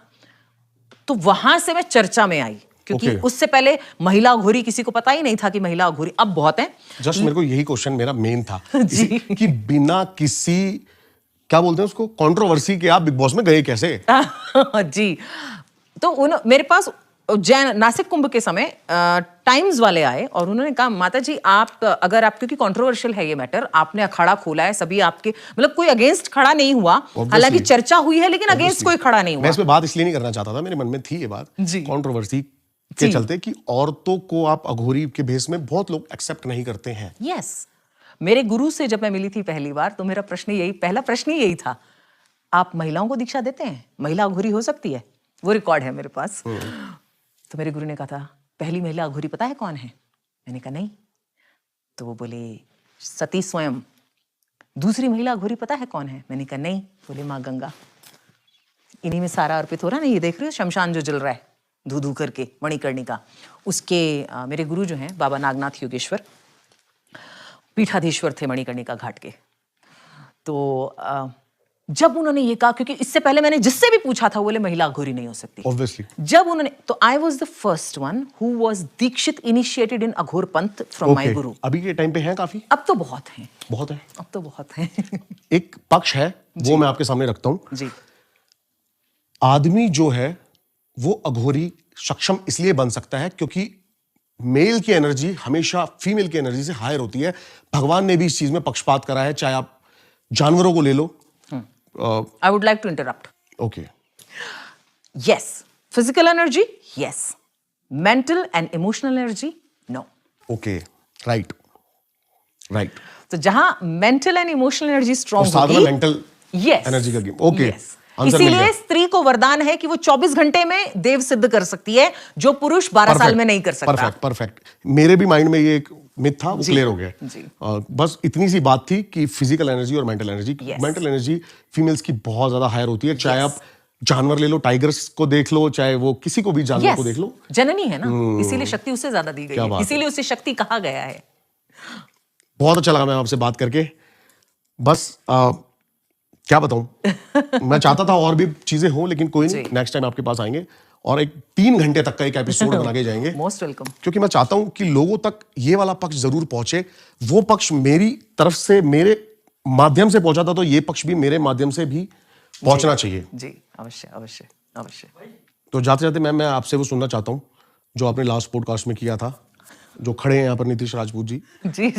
तो वहां से मैं चर्चा में आई, क्योंकि Okay. उससे पहले महिला अघोरी किसी को पता ही नहीं था कि महिला अघोरी अब बहुत है। जस्ट मेरे को यही क्वेश्चन मेरा मेन था जी। कि बिना किसी, क्या बोलते हैं उसको, कंट्रोवर्सी के आप बिग बॉस में गए कैसे? जी, तो मेरे पास उज्जैन नासिक कुंभ के समय टाइम्स वाले आए और उन्होंने कहा, माता जी आप, अगर आप, क्योंकि कंट्रोवर्शियल है ये मैटर, आपने अखाड़ा खोला है, सभी आपके, मतलब कोई अगेंस्ट खड़ा नहीं हुआ, हालांकि चर्चा हुई है लेकिन अगेंस्ट कोई खड़ा नहीं मैं हुआ। इस पे बात इसलिए नहीं करना चाहता था, मेरे मन में थी ये बात जी। कंट्रोवर्सी के चलते कि औरतों को आप अघोरी के भेस में बहुत लोग एक्सेप्ट नहीं करते हैं। यस, मेरे गुरु से जब मैं मिली थी पहली बार तो मेरा प्रश्न यही, पहला प्रश्न ही यही था, आप महिलाओं को दीक्षा देते हैं? महिला अघोरी हो सकती है? वो रिकॉर्ड है मेरे पास। तो मेरे गुरु ने कहा था, पहली महिला अघोरी पता है कौन है? मैंने कहा नहीं। तो वो बोले, सती स्वयं। दूसरी महिला अघोरी पता है कौन है? मैंने कहा नहीं। बोले, माँ गंगा। इन्हीं में सारा अर्पित हो रहा है ना, ये देख रहे हो शमशान जो जल रहा है धू धू करके, मणिकर्णिका। उसके मेरे गुरु जो हैं बाबा नागनाथ योगेश्वर, पीठाधीश्वर थे मणिकर्णिका घाट के। तो जब उन्होंने ये कहा, क्योंकि इससे पहले मैंने जिससे भी पूछा था वो बोले महिला अघोरी नहीं हो सकती। ऑब्वियसली जब उन्होंने, तो I was the first one who was दीक्षित इनिशिएटेड इन अघोर पंथ फ्रॉम माई गुरु। अभी के टाइम पे हैं काफी? अब तो बहुत हैं, बहुत है। अब तो बहुत हैं। एक पक्ष है वो मैं आपके सामने रखता हूं। जी, आदमी जो है वो अघोरी सक्षम इसलिए बन सकता है क्योंकि मेल की एनर्जी हमेशा फीमेल की एनर्जी से हायर होती है। भगवान ने भी इस चीज में पक्षपात करा है, चाहे आप जानवरों को ले लो। I would like to interrupt. Okay, yes, physical energy yes, mental and emotional energy no. Okay, right right. तो जहां mental and emotional energy strong साधना होगी, मेंटल यस, एनर्जी का गेम। ओके, इसीलिए स्त्री को वरदान है कि वो 24 घंटे में देव सिद्ध कर सकती है, जो पुरुष 12 साल में नहीं कर सकता। Perfect perfect. मेरे भी माइंड में ये एक मिथ था, वो क्लियर हो गया। जी। बस इतनी सी बात थी कि फिजिकल एनर्जी और mental energy, Yes. Mental energy females की बहुत ज्यादा हायर होती है। चाहे आप जानवर ले लो, टाइगर्स को देख लो, चाहे वो किसी को भी जानवर को देख लो, जननी है ना, इसीलिए शक्ति उससे ज्यादा दी गई क्या है, बात है। इसीलिए उसे शक्ति कहा गया है। बहुत अच्छा लगा मैं आपसे बात करके। बस क्या बताऊं, मैं चाहता था और भी चीजें हो, लेकिन कोई नहीं, नेक्स्ट टाइम आपके पास आएंगे और एक 3 घंटे तक का एक एपिसोड बना के जाएंगे। Most welcome. क्योंकि मैं चाहता हूं कि लोगों तक ये वाला पक्ष जरूर पहुंचे। वो पक्ष मेरी तरफ से, मेरे माध्यम से पहुंचा था, तो ये पक्ष भी मेरे माध्यम से भी पहुंचना चाहिए। जी, अवश्य अवश्य अवश्य। तो जाते जाते मैं आपसे वो सुनना चाहता हूं जो आपने लास्ट पॉडकास्ट में किया था, जो खड़े हैं यहाँ पर नीतीश राजपूत जी, जी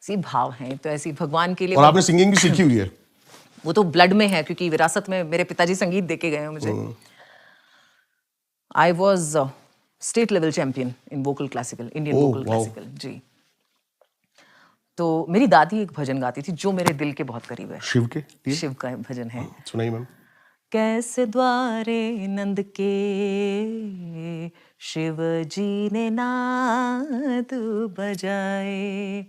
सी भाव हैं तो ऐसी भगवान के लिए। और आपने सिंगिंग भी सीखी हुई है। वो तो ब्लड में है, क्योंकि विरासत में मेरे पिताजी संगीत देके गए हैं मुझे। I was state level champion in vocal classical, Indian vocal classical जी। तो मेरी दादी एक भजन गाती थी जो मेरे दिल के बहुत करीब है। शिव के लिए? शिव का भजन है। सुनाइए मैम। कैसे द्वारे नंद के शिव जी ने नाद बजाए।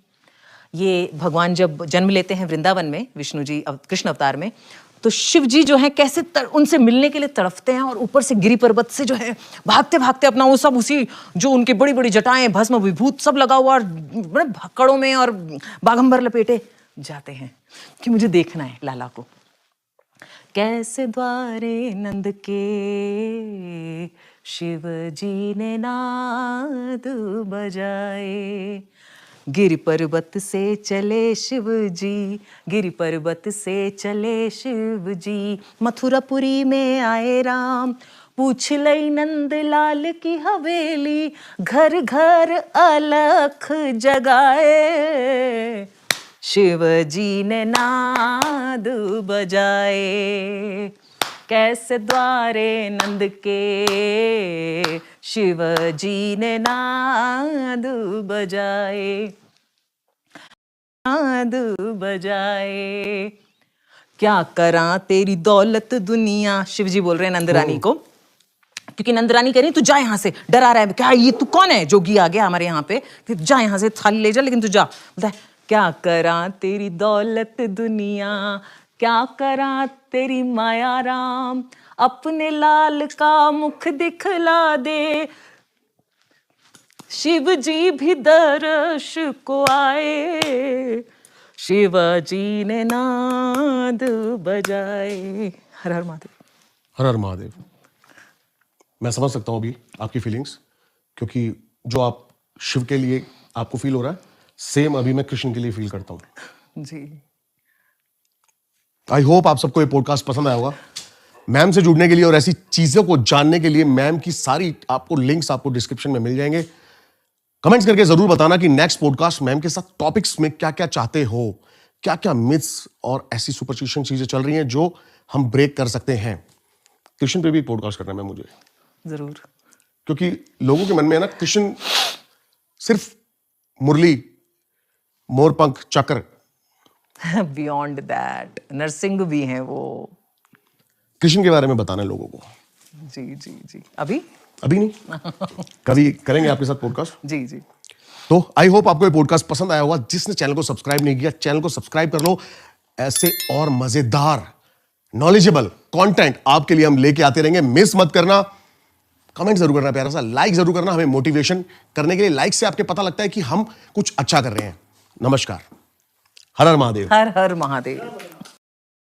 ये भगवान जब जन्म लेते हैं वृंदावन में, विष्णु जी कृष्ण अवतार में, तो शिव जी जो है कैसे उनसे मिलने के लिए तड़फते हैं, और ऊपर से गिरि पर्वत से जो है भागते भागते अपना वो सब, उसी जो उनके बड़ी बड़ी जटाएं भस्म विभूत सब लगा हुआ, और बड़े भक्कड़ों में और बागंबर लपेटे जाते हैं कि मुझे देखना है लाला को। कैसे द्वारे नंद के शिव जी ने नाद बजाए। गिरि पर्वत से चले शिव जी, गिरि पर्वत से चले शिव जी, मथुरापुरी में आए राम, पूछ लई नंद लाल की हवेली, घर घर अलख जगाए। शिव जी ने नाद बजाए। कैसे द्वारे नंद के शिव जी ने नाद बजाए, नाद बजाए। क्या करा तेरी दौलत दुनिया, शिव जी बोल रहे हैं नंदरानी को, क्योंकि नंदरानी कह रही तू जा यहाँ से, डरा रहा है, क्या ये तू कौन है, जोगी आ गया हमारे यहाँ पे, फिर जा यहाँ से, थाली ले जा, लेकिन तू जा। बोलता है क्या करा तेरी दौलत दुनिया, क्या करा तेरी माया राम, अपने लाल का मुख दिखला दे। शिव जी भी दर्श को आए, शिव जी ने नाद बजाए। हर हर महादेव। हर हर महादेव। मैं समझ सकता हूँ अभी आपकी फीलिंग्स, क्योंकि जो आप शिव के लिए आपको फील हो रहा है, सेम अभी मैं कृष्ण के लिए फील करता हूँ जी। आई होप आप सबको ये पॉडकास्ट पसंद आया होगा। मैम से जुड़ने के लिए और ऐसी चीजों को जानने के लिए मैम की सारी आपको लिंक्स आपको डिस्क्रिप्शन में मिल जाएंगे। कमेंट्स करके जरूर बताना कि नेक्स्ट पॉडकास्ट मैम के साथ टॉपिक्स में क्या क्या चाहते हो, क्या क्या मिथ्स और ऐसी सुपरस्टिशन चीजें चल रही हैं जो हम ब्रेक कर सकते हैं। कृष्ण पे भी पॉडकास्ट करना है मुझे जरूर, क्योंकि लोगों के मन में है ना, कृष्ण सिर्फ मुरली, मोरपंख, चक्र, बियॉन्ड दैट नरसिंह भी हैं वो। कृष्ण के बारे में बताना है लोगों को। जी जी जी। अभी नहीं, कभी करेंगे आपके साथ पॉडकास्ट। जी जी। तो आई होप आपको ये पॉडकास्ट पसंद आया होगा। जिसने चैनल को सब्सक्राइब नहीं किया, चैनल को सब्सक्राइब कर लो। ऐसे और मजेदार नॉलेजेबल कंटेंट आपके लिए हम लेके आते रहेंगे, मिस मत करना। कमेंट जरूर करना, प्यारा सा लाइक जरूर करना, हमें मोटिवेशन करने के लिए। लाइक से आपके पता लगता है कि हम कुछ अच्छा कर रहे हैं। नमस्कार। हर हर महादेव। हर हर महादेव।